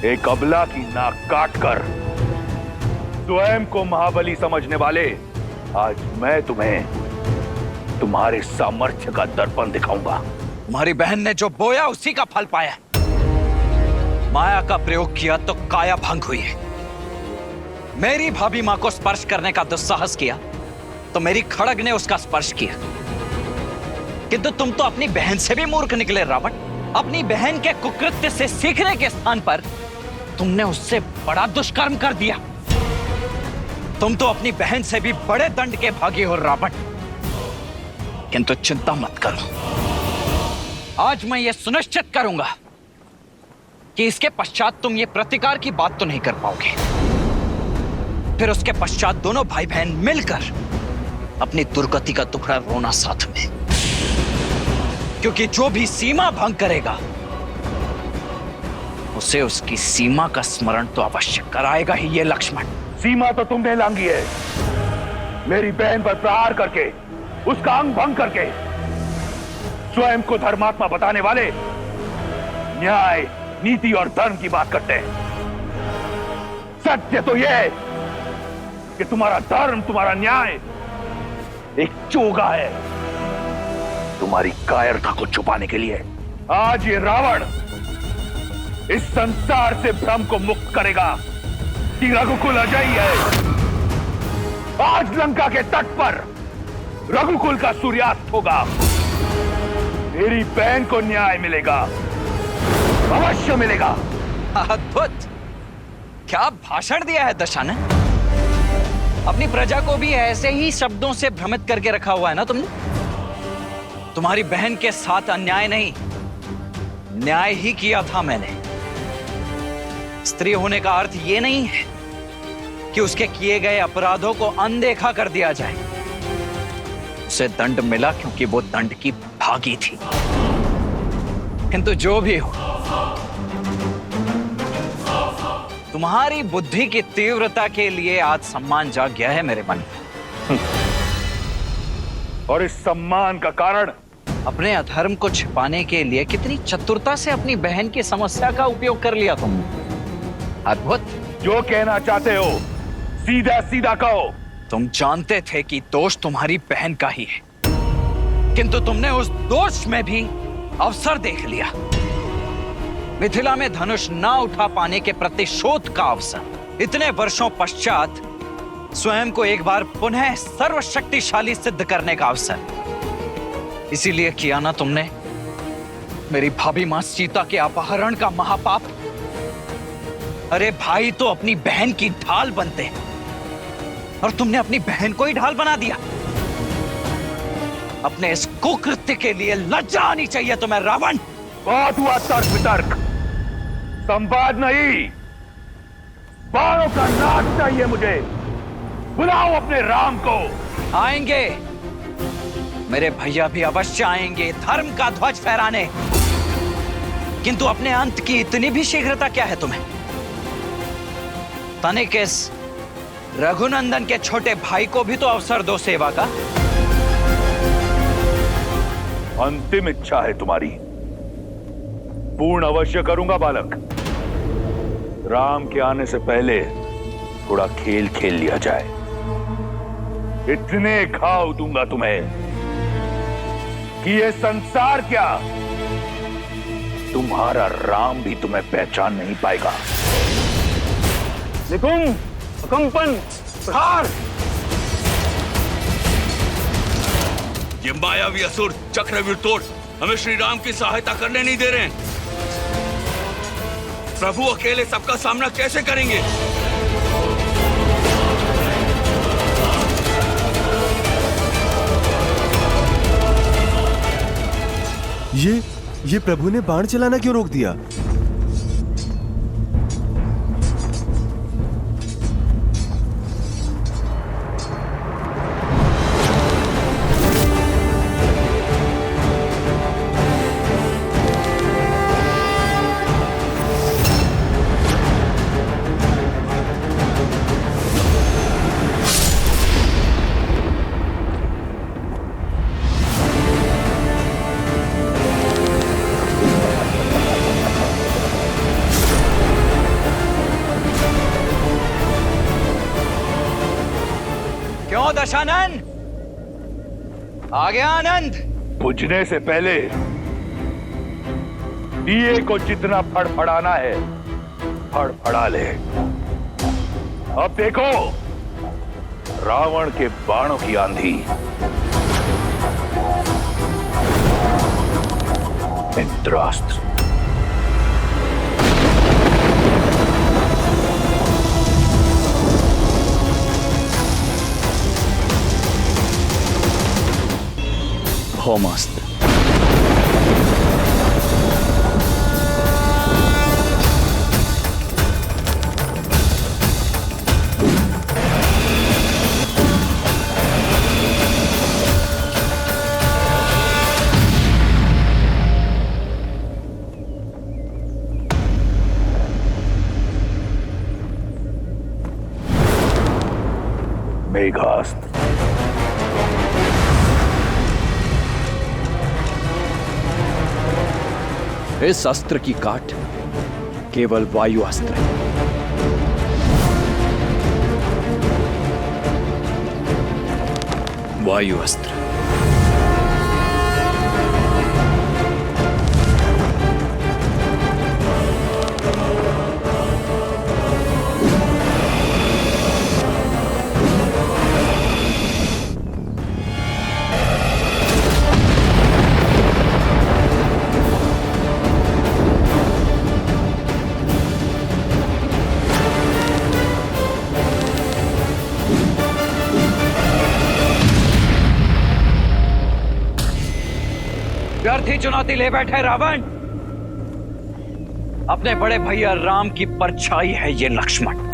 एक अबला की नाक काटकर स्वयं को महाबली समझने वाले, आज मैं तुम्हें तुम्हारे सामर्थ्य का दर्पण दिखाऊंगा। तुम्हारी बहन ने जो बोया उसी का फल पाया। माया का प्रयोग किया तो काया भंग हुई है। मेरी भाभी मां को स्पर्श करने का दुस्साहस किया तो मेरी खड़ग ने उसका स्पर्श किया। किंतु तुम तो अपनी बहन से भी मूर्ख निकले रावण। अपनी बहन के कुकृत्य से सीखने के स्थान पर तुमने उससे बड़ा दुष्कर्म कर दिया। तुम तो अपनी बहन से भी बड़े दंड के भागी हो रावण। किंतु चिंता मत करो, आज मैं ये सुनिश्चित करूंगा कि इसके पश्चात तुम ये प्रतिकार की बात तो नहीं कर पाओगे। फिर उसके पश्चात दोनों भाई बहन मिलकर अपनी दुर्गति का टुकड़ा रोना साथ में, क्योंकि जो भी सीमा भंग करेगा उसे उसकी सीमा का स्मरण तो अवश्य कराएगा ही ये लक्ष्मण। सीमा तो तुमने लांघी है, मेरी बहन पर प्रहार करके, उसका अंग भंग करके। स्वयं को धर्मात्मा बताने वाले न्याय, नीति और धर्म की बात करते हैं। सत्य तो यह है कि तुम्हारा धर्म, तुम्हारा न्याय एक चोगा है, तुम्हारी कायरता को छुपाने के लिए। आज ये रावण इस संसार से भ्रम को मुक्त करेगा कि रघुकुल अजयी है। आज लंका के तट पर रघुकुल का सूर्यास्त होगा। मेरी बहन को न्याय मिलेगा, अवश्य मिलेगा। अद्भुत! क्या भाषण दिया है दशानन। अपनी प्रजा को भी ऐसे ही शब्दों से भ्रमित करके रखा हुआ है ना तुमने। तुम्हारी बहन के साथ अन्याय नहीं, न्याय ही किया था मैंने। स्त्री होने का अर्थ यह नहीं है कि उसके किए गए अपराधों को अनदेखा कर दिया जाए। उसे दंड मिला क्योंकि वो दंड की भागी थी। किंतु जो भी हो, तुम्हारी बुद्धि की तीव्रता के लिए आज सम्मान जाग गया है मेरे मन में। और इस सम्मान का कारण अपने अधर्म को छिपाने के लिए कितनी चतुरता से अपनी बहन की समस्या का उपयोग कर लिया तुमने। अद्भुत! जो कहना चाहते हो सीधा सीधा कहो। तुम जानते थे कि दोष तुम्हारी बहन का ही है, किंतु तुमने उस दोष में भी अवसर देख लिया। मिथिला में धनुष ना उठा पाने के प्रतिशोध का अवसर। इतने वर्षों पश्चात स्वयं को एक बार पुनः सर्वशक्तिशाली सिद्ध करने का अवसर। इसीलिए किया ना तुमने मेरी भाभी मां सीता के अपहरण का महापाप। अरे भाई तो अपनी बहन की ढाल बनते हैं और तुमने अपनी बहन को ही ढाल बना दिया। अपने इस कुकृत्य के लिए लज्जा आनी चाहिए तुम्हें रावण। बहुत हुआ तर्क वितर्क, संवाद नहीं। बाणों का नाच चाहिए मुझे। बुलाओ अपने राम को। आएंगे, मेरे भैया भी अवश्य आएंगे धर्म का ध्वज फहराने। किंतु अपने अंत की इतनी भी शीघ्रता क्या है तुम्हें? तनिक इस रघुनंदन के छोटे भाई को भी तो अवसर दो सेवा का। अंतिम इच्छा है तुम्हारी, पूर्ण अवश्य करूंगा बालक। राम के आने से पहले थोड़ा खेल खेल लिया जाए। इतने घाव दूंगा तुम्हें कि ये संसार क्या, तुम्हारा राम भी तुम्हें पहचान नहीं पाएगा। निकुंभ, अकंपन, प्रहार! ये मायावी असुर चक्रव्यूह तोड़ हमें श्री राम की सहायता करने नहीं दे रहे हैं। प्रभु अकेले सबका सामना कैसे करेंगे? ये प्रभु ने बाण चलाना क्यों रोक दिया? दशानन, आ गया आनंद। बुझने से पहले दिए को जितना फड़फड़ाना है फड़फड़ा ले। अब देखो रावण के बाणों की आंधी। इंद्रास्त्र। भौमास्त्र। इस अस्त्र की काट केवल वायु अस्त्र है। वायु अस्त्र। व्यर्थी चुनौती ले बैठे रावण। अपने बड़े भैया राम की परछाई है ये लक्ष्मण।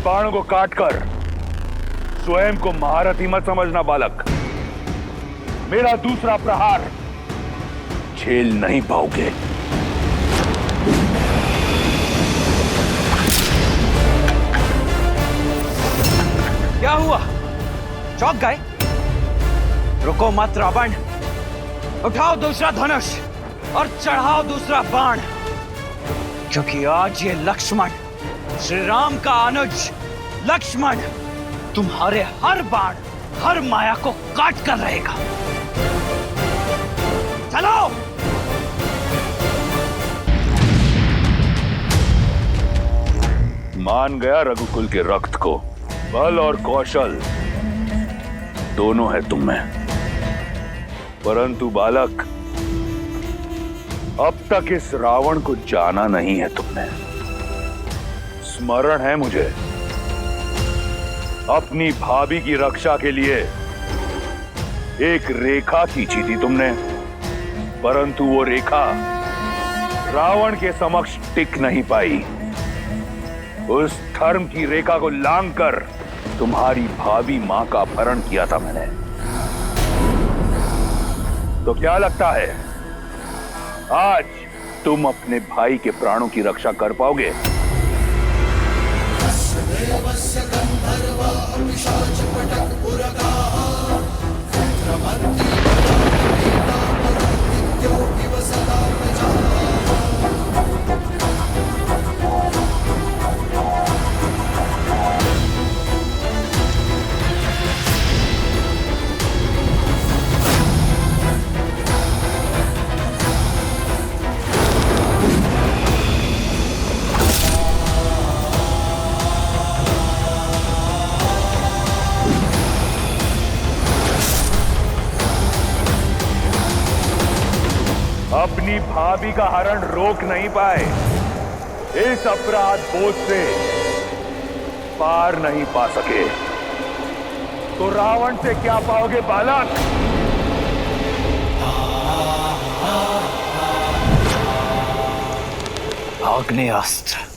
बाणों को काटकर स्वयं को महारथी मत समझना बालक। मेरा दूसरा प्रहार झेल नहीं पाओगे। क्या हुआ? चौंक गए? रुको मत रावण, उठाओ दूसरा धनुष और चढ़ाओ दूसरा बाण, क्योंकि आज ये लक्ष्मण, श्री राम का अनुज लक्ष्मण, तुम्हारे हर बाण, हर माया को काट कर रहेगा। चलो! मान गया रघुकुल के रक्त को। बल और कौशल दोनों है तुम में, परंतु बालक अब तक इस रावण को जाना नहीं है तुमने। स्मरण है मुझे, अपनी भाभी की रक्षा के लिए एक रेखा खींची थी तुमने, परंतु वो रेखा रावण के समक्ष टिक नहीं पाई। उस धर्म की रेखा को लांघकर तुम्हारी भाभी मां का अपहरण किया था मैंने। तो क्या लगता है आज तुम अपने भाई के प्राणों की रक्षा कर पाओगे? अपनी भाभी का हरण रोक नहीं पाए, इस अपराध बोझ से पार नहीं पा सके, तो रावण से क्या पाओगे बालक? आग्नेयास्त्र।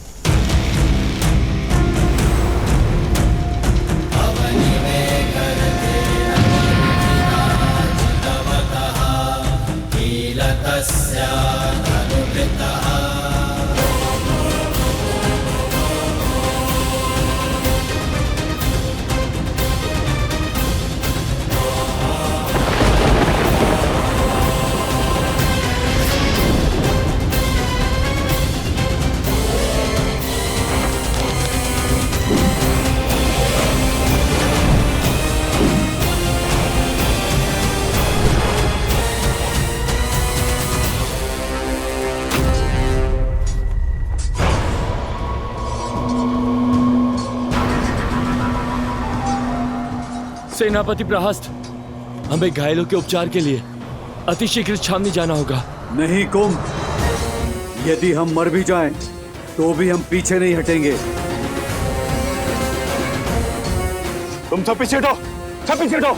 सेनापति प्रहस्त, हमें घायलों के उपचार के लिए अतिशीघ्र छावनी जाना होगा। नहीं कुंभ, यदि हम मर भी जाएं, तो भी हम पीछे नहीं हटेंगे। तुम सब पीछे हटो, सब पीछे हटो।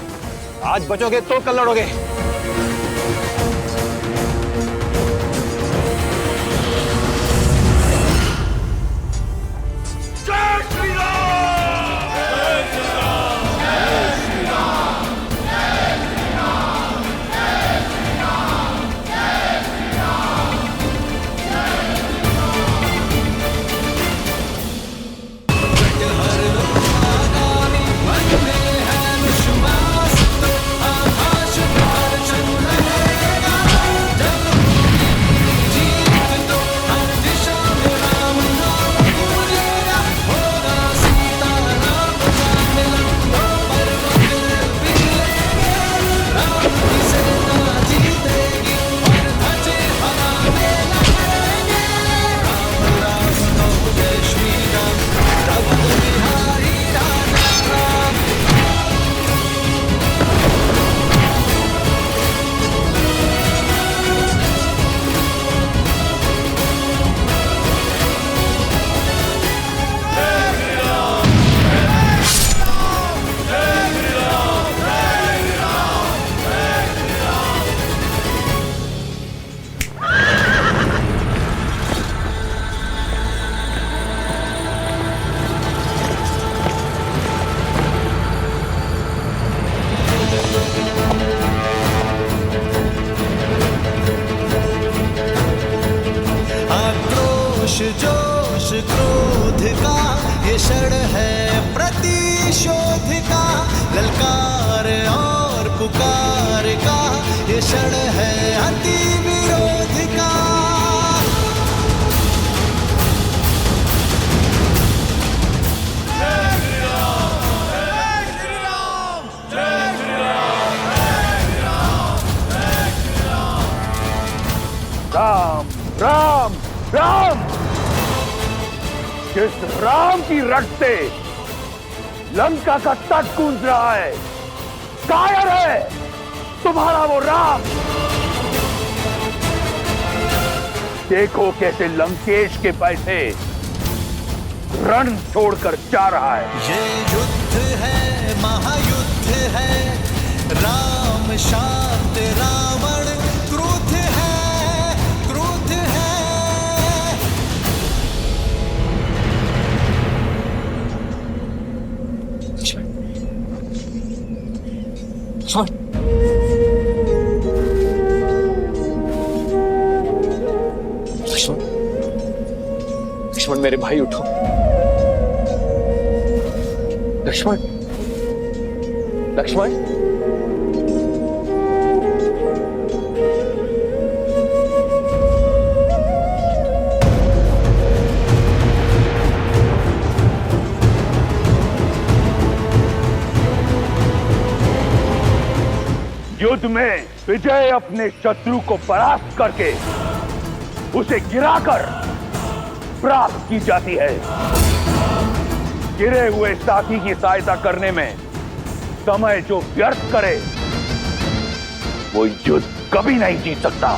आज बचोगे तो कल लड़ोगे। जोश क्रोध का ये क्षण है प्रतिशोध का, ललकार और पुकार का ये क्षण है अति विरोध का। राम राम राम, जिस राम की रट से लंका का तट गूंज रहा है, कायर है तुम्हारा वो राम। देखो कैसे लंकेश के पैसे रण छोड़कर जा रहा है। ये युद्ध है, महायुद्ध है, राम शांत रावण क्रुद्ध है, क्रुद्ध है। लक्ष्मण, लक्ष्मण मेरे भाई उठो। लक्ष्मण, लक्ष्मण, युद्ध में विजय अपने शत्रु को परास्त करके उसे गिराकर प्राप्त की जाती है। गिरे हुए साथी की सहायता करने में समय जो व्यर्थ करे वो युद्ध कभी नहीं जीत सकता।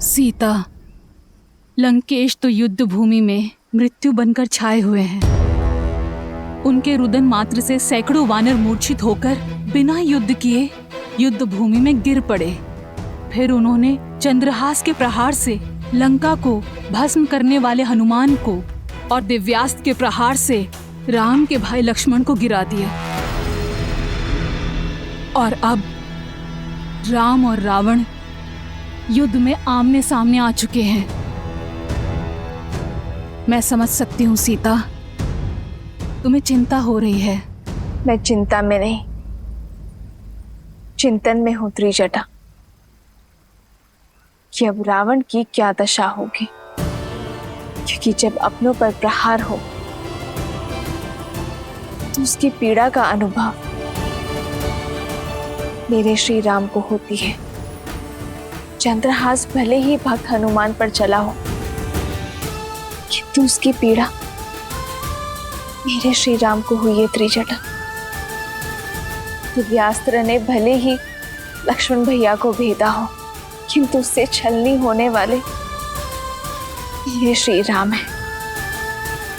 सीता, लंकेश तो युद्ध भूमि में मृत्यु बनकर छाए हुए हैं। उनके रुदन मात्र से सैकड़ों वानर मूर्छित होकर बिना युद्ध किए युद्ध भूमि में गिर पड़े। फिर उन्होंने चंद्रहास के प्रहार से लंका को भस्म करने वाले हनुमान को और दिव्यास्त्र के प्रहार से राम के भाई लक्ष्मण को गिरा दिया। और अब राम और रावण युद्ध में आमने सामने आ चुके हैं। मैं समझ सकती हूँ सीता, तुम्हें चिंता हो रही है। मैं चिंता में नहीं, चिंतन में हूं त्रिजटा कि अब रावण की क्या दशा होगी, क्योंकि जब अपनों पर प्रहार हो तो उसकी पीड़ा का अनुभव मेरे श्री राम को होती है। चंद्रहास भले ही भक्त हनुमान पर चला हो, किंतु उसकी पीड़ा मेरे श्री राम को हुई है त्रिजटा। दिव्यास्त्र ने भले ही लक्ष्मण भैया को भेदा हो, किंतु उससे छलनी होने वाले मेरे श्री राम हैं।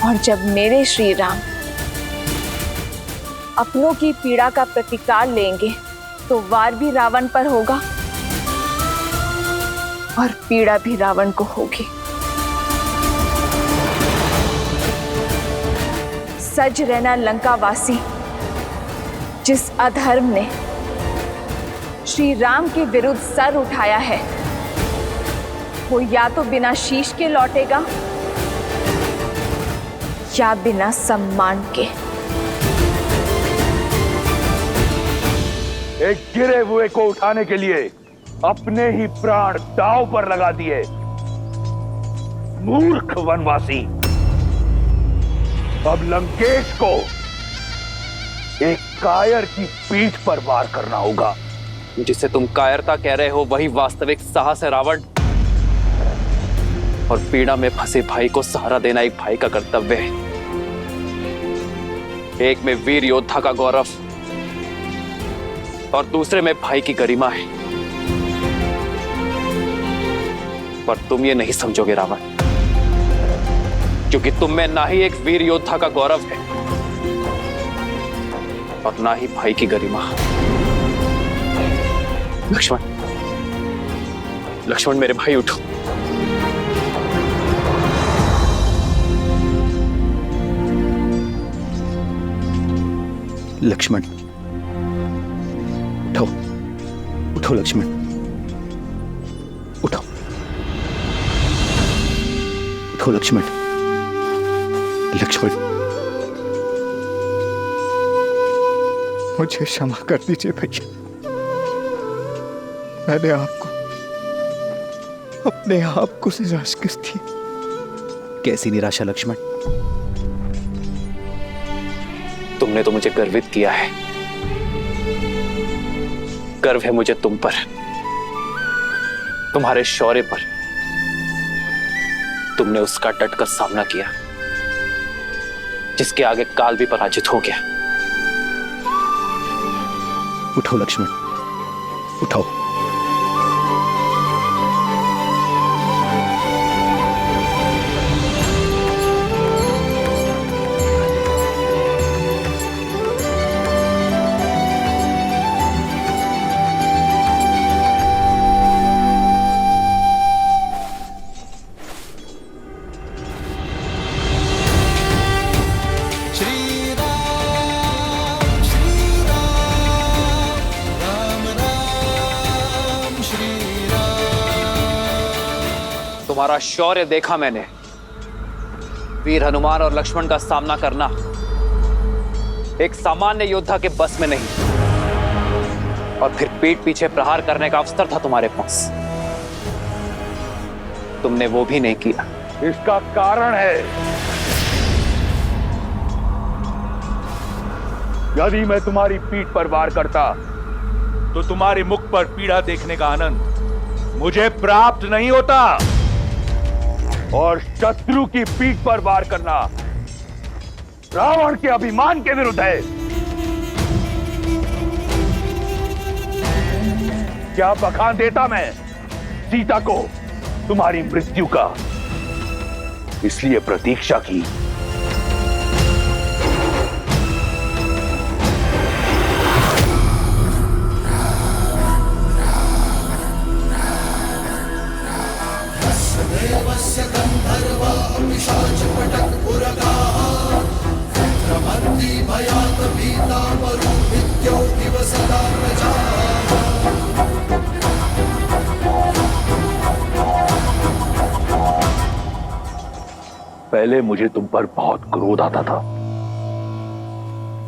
और जब मेरे श्री राम अपनों की पीड़ा का प्रतिकार लेंगे तो वार भी रावण पर होगा और पीड़ा भी रावण को होगी। सज रहना लंकावासी, जिस अधर्म ने श्री राम के विरुद्ध सर उठाया है, वो या तो बिना शीश के लौटेगा या बिना सम्मान के। एक गिरे हुए को उठाने के लिए अपने ही प्राण दांव पर लगा दिए। मूर्ख वनवासी, अब लंकेश को एक कायर की पीठ पर वार करना होगा। जिसे तुम कायरता कह रहे हो वही वास्तविक साहस है रावण। और पीड़ा में फंसे भाई को सहारा देना एक भाई का कर्तव्य है। एक में वीर योद्धा का गौरव और दूसरे में भाई की गरिमा है। पर तुम ये नहीं समझोगे रावण, क्योंकि तुम में ना ही एक वीर योद्धा का गौरव है और ना ही भाई की गरिमा। लक्ष्मण, लक्ष्मण मेरे भाई उठो। लक्ष्मण उठो, उठो लक्ष्मण, उठो, उठो लक्ष्मण। लक्ष्मण, मुझे क्षमा कर दीजिए भैया। मैंने आपको अपने आप को निराश कर दी। कैसी निराशा लक्ष्मण? तुमने तो मुझे गर्वित किया है। गर्व है मुझे तुम पर, तुम्हारे शौर्य पर। तुमने उसका डटकर सामना किया जिसके आगे काल भी पराजित हो गया। उठो लक्ष्मण, उठो। तुम्हारा शौर्य देखा मैंने। वीर हनुमान और लक्ष्मण का सामना करना एक सामान्य योद्धा के बस में नहीं। और फिर पीठ पीछे प्रहार करने का अवसर था तुम्हारे पास, तुमने वो भी नहीं किया। इसका कारण है, यदि मैं तुम्हारी पीठ पर वार करता तो तुम्हारे मुख पर पीड़ा देखने का आनंद मुझे प्राप्त नहीं होता। और शत्रु की पीठ पर वार करना रावण के अभिमान के विरुद्ध है। क्या बखान देता मैं सीता को तुम्हारी मृत्यु का, इसलिए प्रतीक्षा की। पहले मुझे तुम पर बहुत क्रोध आता था,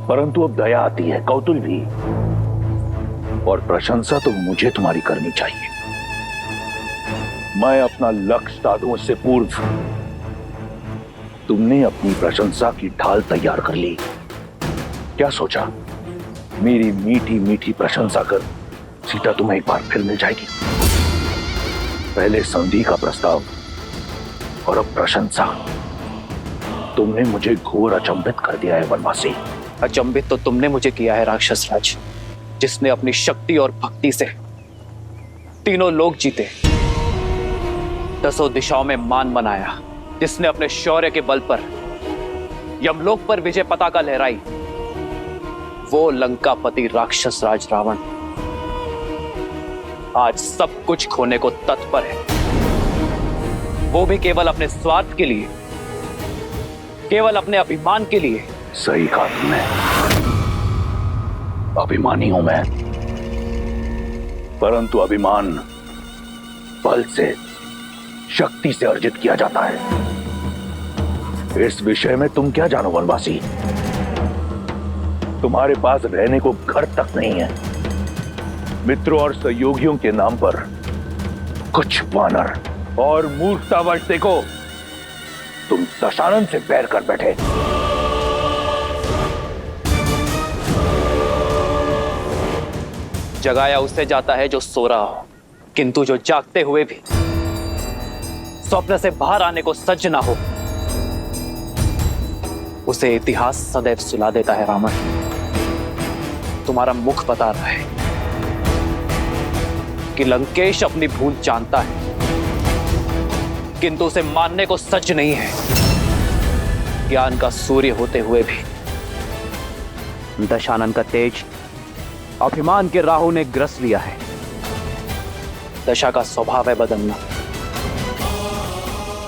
परंतु अब दया आती है, कौतूहल भी। और प्रशंसा तो मुझे तुम्हारी करनी चाहिए। मैं अपना लक्ष्य साधूं उससे पूर्व तुमने अपनी प्रशंसा की ढाल तैयार कर ली। क्या सोचा मेरी मीठी मीठी प्रशंसा कर सीता तुम्हें एक बार फिर मिल जाएगी? पहले संधि का प्रस्ताव और अब प्रशंसा। तुमने मुझे घोर अचंभित कर दिया है वनवासी। अचंभित तो तुमने मुझे किया है राक्षस राज, जिसने अपनी शक्ति और भक्ति से तीनों लोक जीते, 10 दिशाओं में मान बनाया, जिसने अपने शौर्य के बल पर यमलोक पर विजय पताका लहराई, वो लंकापति राक्षस राज रावण आज सब कुछ खोने को तत्पर है। वो भी केवल अपने स्वार्थ के लिए, केवल अपने अभिमान के लिए। सही कहा तुमने, अभिमानी हूं मैं, परंतु अभिमान बल से, शक्ति से अर्जित किया जाता है। इस विषय में तुम क्या जानो वनवासी? तुम्हारे पास रहने को घर तक नहीं है। मित्रों और सहयोगियों के नाम पर कुछ वानर और मूर्खतावश देखो, तुम दशानन से बैर कर बैठे। जगाया उससे जाता है जो सो रहा हो, किंतु जो जागते हुए भी स्वप्न से बाहर आने को सज्ज ना हो, उसे इतिहास सदैव सुला देता है। रावण, तुम्हारा मुख बता रहा है कि लंकेश अपनी भूल जानता है, किंतु उसे मानने को सज्ज नहीं है। ज्ञान का सूर्य होते हुए भी दशानन का तेज अभिमान के राहु ने ग्रस लिया है। दशा का स्वभाव है बदलना,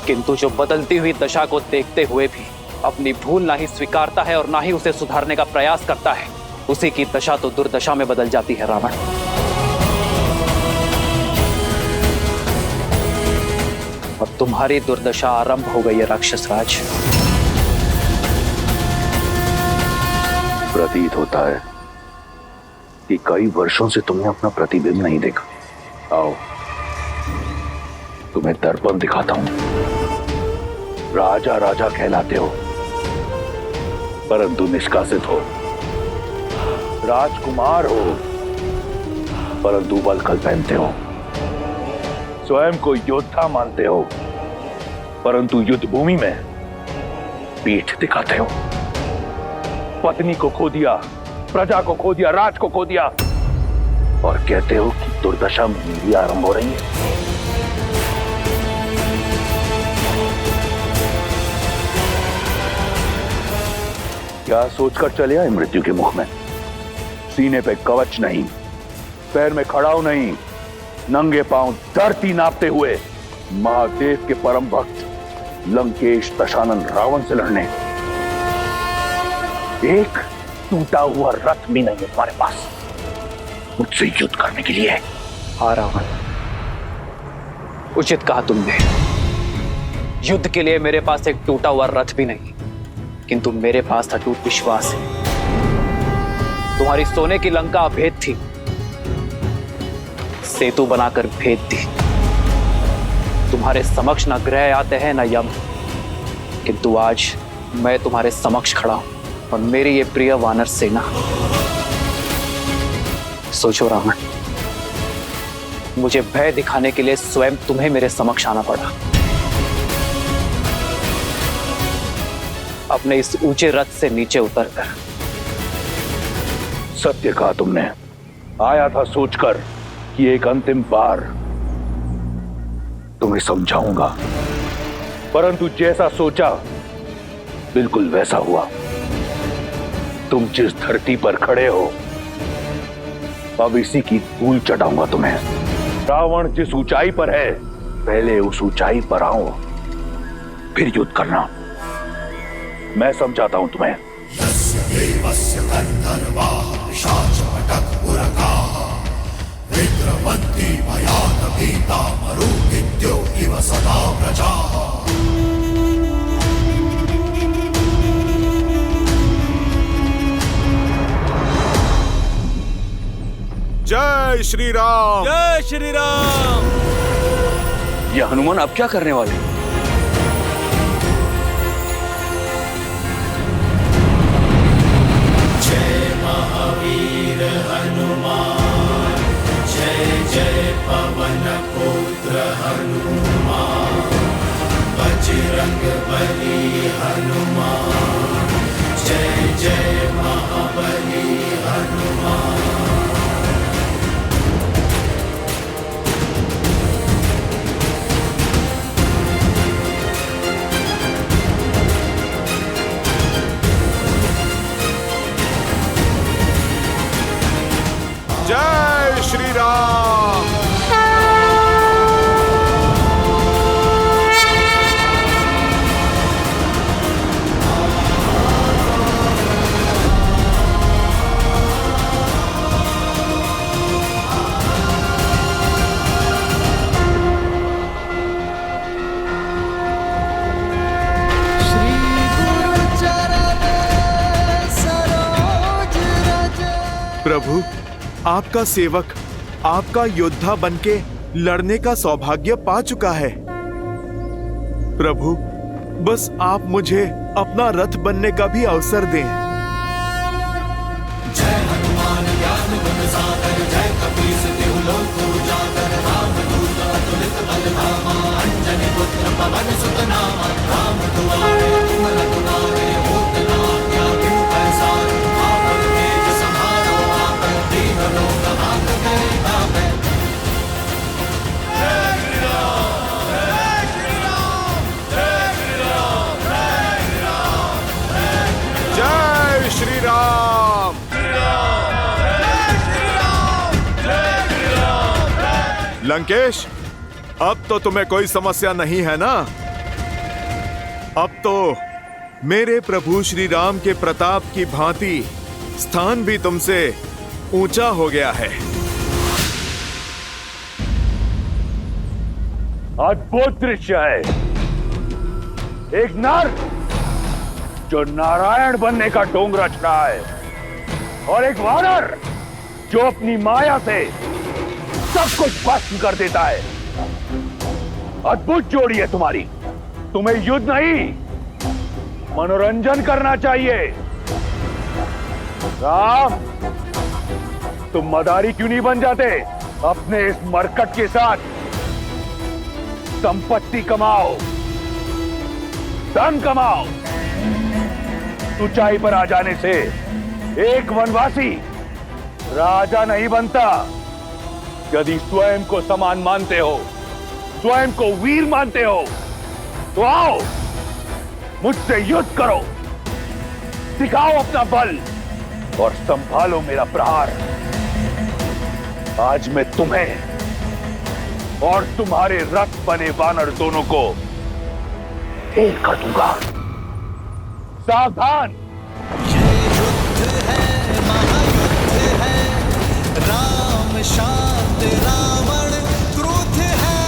किंतु जो बदलती हुई दशा को देखते हुए भी अपनी भूल ना ही स्वीकारता है और ना ही उसे सुधारने का प्रयास करता है, उसी की दशा तो दुर्दशा में बदल जाती है। रावण, अब तुम्हारी दुर्दशा आरंभ हो गई है राक्षस राज। प्रतीत होता है कि कई वर्षों से तुमने अपना प्रतिबिंब नहीं देखा। आओ, तुम्हें दर्पण दिखाता हूं। राजा राजा कहलाते हो, परंतु निष्कासित हो। राजकुमार हो, परंतु वल्कल पहनते हो। स्वयं को योद्धा मानते हो, परंतु युद्ध भूमि में पीठ दिखाते हो। पत्नी को खो दिया, प्रजा को खो दिया, राज को खो दिया, और कहते हो कि दुर्दशा मेरी आरंभ हो रही है। क्या सोचकर चले आए मृत्यु के मुख में? सीने पे कवच नहीं, पैर में खड़ाऊ नहीं, नंगे पांव धरती नापते हुए महादेव के परम भक्त लंकेश दशानन रावण से लड़ने। एक टूटा हुआ रथ भी नहीं है तुम्हारे पास मुझसे युद्ध करने के लिए। हाँ रावण, उचित कहा तुमने। युद्ध के लिए मेरे पास एक टूटा हुआ रथ भी नहीं, किंतु मेरे पास अटूट विश्वास है। तुम्हारी सोने की लंका अभेद थी, सेतु बनाकर भेद दी। तुम्हारे समक्ष न ग्रह आते हैं न यम, किंतु आज मैं तुम्हारे समक्ष खड़ा हूं और मेरी ये प्रिय वानर सेना। सोचो रावण, मुझे भय दिखाने के लिए स्वयं तुम्हें मेरे समक्ष आना पड़ा। अपने इस ऊंचे रथ से नीचे उतरकर। सत्य कहा तुमने। आया था सोचकर कि एक अंतिम बार तुम्हें समझाऊंगा, परंतु जैसा सोचा बिल्कुल वैसा हुआ। तुम जिस धरती पर खड़े हो, अब इसी की धूल चटाऊंगा तुम्हें। रावण जिस ऊंचाई पर है, पहले उस ऊंचाई पर आओ, फिर युद्ध करना। मैं समझाता हूं तुम्हें। यस्य देवस्य गन्धर्वाः पिशाचपटकपुरकाः विद्रवन्ति भयात् भीता मरुदित्यो इव सदा प्रजाः। जय श्री राम। जय श्री राम। ये हनुमान अब क्या करने वाले? जय महावीर हनुमान, जय जय पवन पुत्र हनुमान, बजरंग बली हनुमान। प्रभु, आपका सेवक आपका योद्धा बनके लड़ने का सौभाग्य पा चुका है। प्रभु, बस आप मुझे अपना रथ बनने का भी अवसर दें। जय हनुमान ज्ञान गुण सागर, जय कपीस तिहु लोक उजागर, रामदूत अतुलित बल धामा, अंजनी पुत्र पवन सुत नामा, राम दुआरे तुम रघुनारे, होत न आज्ञा बिनु पैसारे, आपन तेज समारो आपन, दीन लोक हाथ गए धामे। जय श्री राम। लंकेश, अब तो तुम्हें कोई समस्या नहीं है ना? अब तो मेरे प्रभु श्री राम के प्रताप की भांति स्थान भी तुमसे ऊंचा हो गया है। अद्भुत दृश्य है। एक नर जो नारायण बनने का ढोंग रच रहा है, और एक वानर जो अपनी माया से सब कुछ भस्म कर देता है। अद्भुत जोड़ी है तुम्हारी। तुम्हें युद्ध नहीं, मनोरंजन करना चाहिए। राम, तुम मदारी क्यों नहीं बन जाते? अपने इस मरकट के साथ संपत्ति कमाओ, धन कमाओ। ऊंचाई पर आ जाने से एक वनवासी राजा नहीं बनता। यदि स्वयं को समान मानते हो, स्वयं को वीर मानते हो, तो आओ मुझसे युद्ध करो, दिखाओ अपना बल और संभालो मेरा प्रहार। आज मैं तुम्हें और तुम्हारे रथ बने वानर दोनों को ढेर कर दूंगा। सावधान। ये युद्ध है, महायुद्ध है, राम शांत रावण क्रुद्ध है,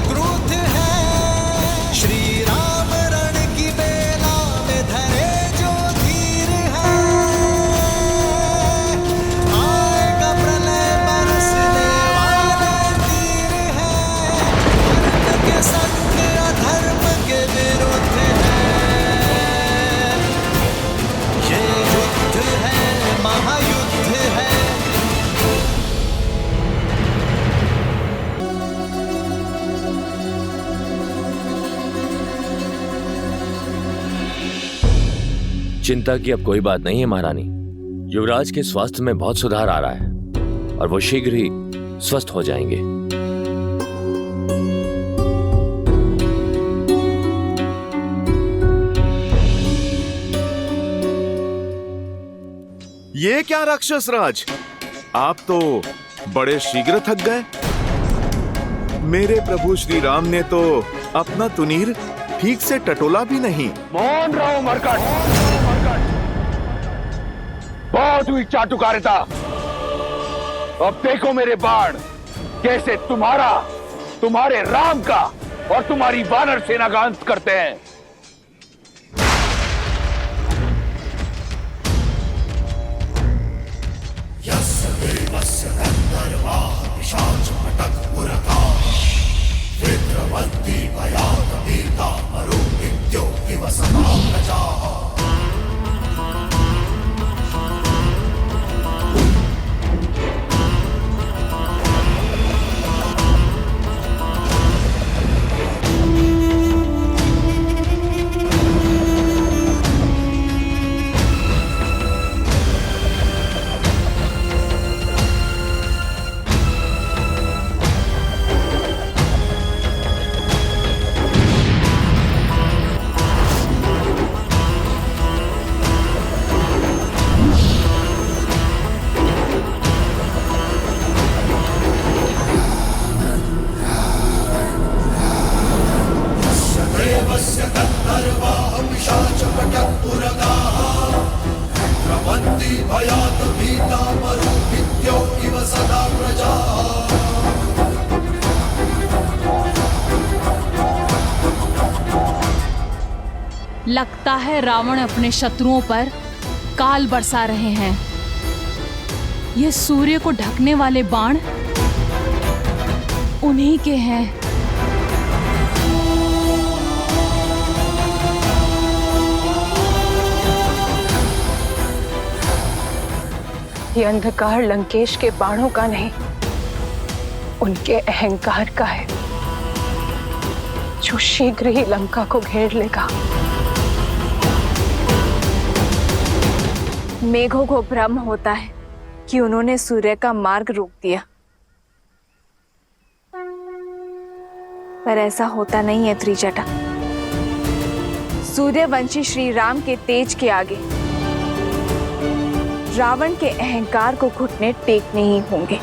क्रुद्ध है। श्री राम रण की बेला में धरे जो धीर है, आएगा प्रलय बरसने वाले तीर है, धर्म के संग अधर्म के विरुद्ध है। ये युद्ध है, महायुद्ध है। चिंता की अब कोई बात नहीं है महारानी। युवराज के स्वास्थ्य में बहुत सुधार आ रहा है और वो शीघ्र ही स्वस्थ हो जाएंगे। ये क्या राक्षस राज, आप तो बड़े शीघ्र थक गए। मेरे प्रभु श्री राम ने तो अपना तुनीर ठीक से टटोला भी नहीं। मौन रहो मरकट। बहुत हुई चाटुकारिता। अब देखो मेरे बाण कैसे तुम्हारा, तुम्हारे राम का और तुम्हारी वानर सेना का अंत करते हैं। लगता है रावण अपने शत्रुओं पर काल बरसा रहे हैं। ये सूर्य को ढकने वाले बाण उन्हीं के हैं। ये अंधकार लंकेश के बाणों का नहीं, उनके अहंकार का है, जो शीघ्र ही लंका को घेर लेगा। मेघों को भ्रम होता है कि उन्होंने सूर्य का मार्ग रोक दिया, पर ऐसा होता नहीं है त्रिजटा। सूर्यवंशी श्री राम के तेज के आगे रावण के अहंकार को घुटने टेकने ही होंगे।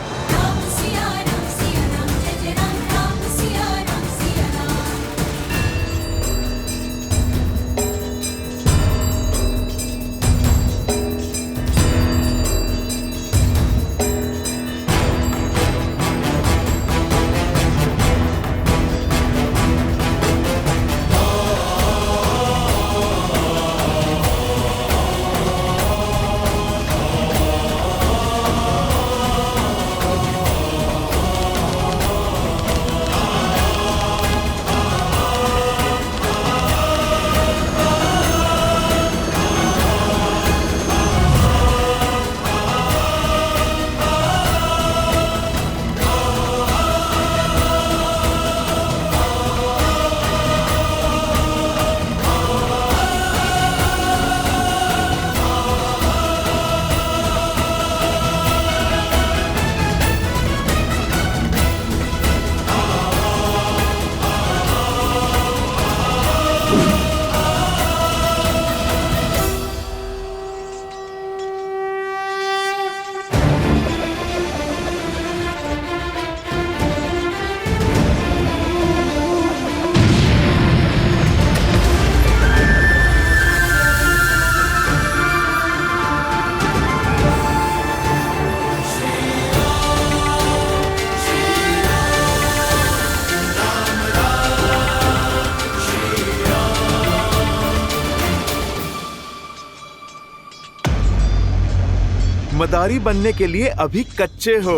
मदारी बनने के लिए अभी कच्चे हो।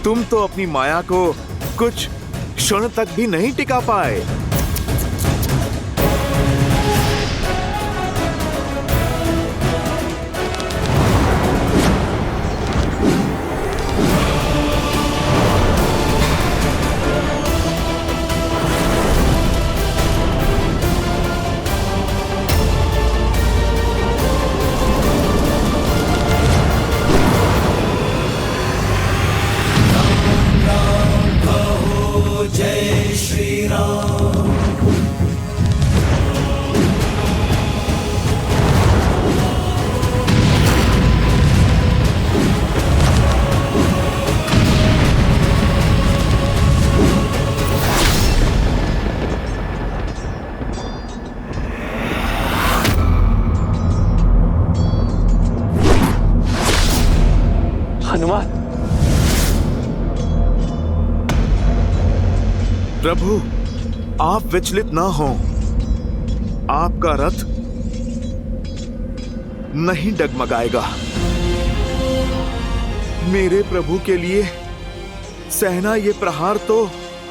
तुम तो अपनी माया को कुछ क्षण तक भी नहीं टिका पाए। जय श्री राम। हनुमान, प्रभु आप विचलित ना हो। आपका रथ नहीं डगमगाएगा। मेरे प्रभु के लिए सहना ये प्रहार तो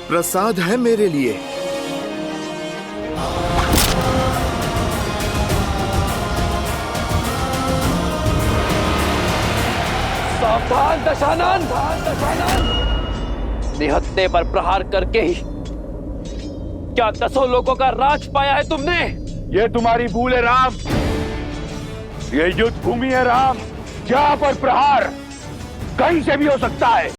प्रसाद है मेरे लिए। सावधान दशानन, निहत्थे पर प्रहार करके ही क्या 10 लोगों का राज पाया है तुमने? ये तुम्हारी भूल है राम। ये युद्ध भूमि है राम, यहाँ पर प्रहार कहीं से भी हो सकता है।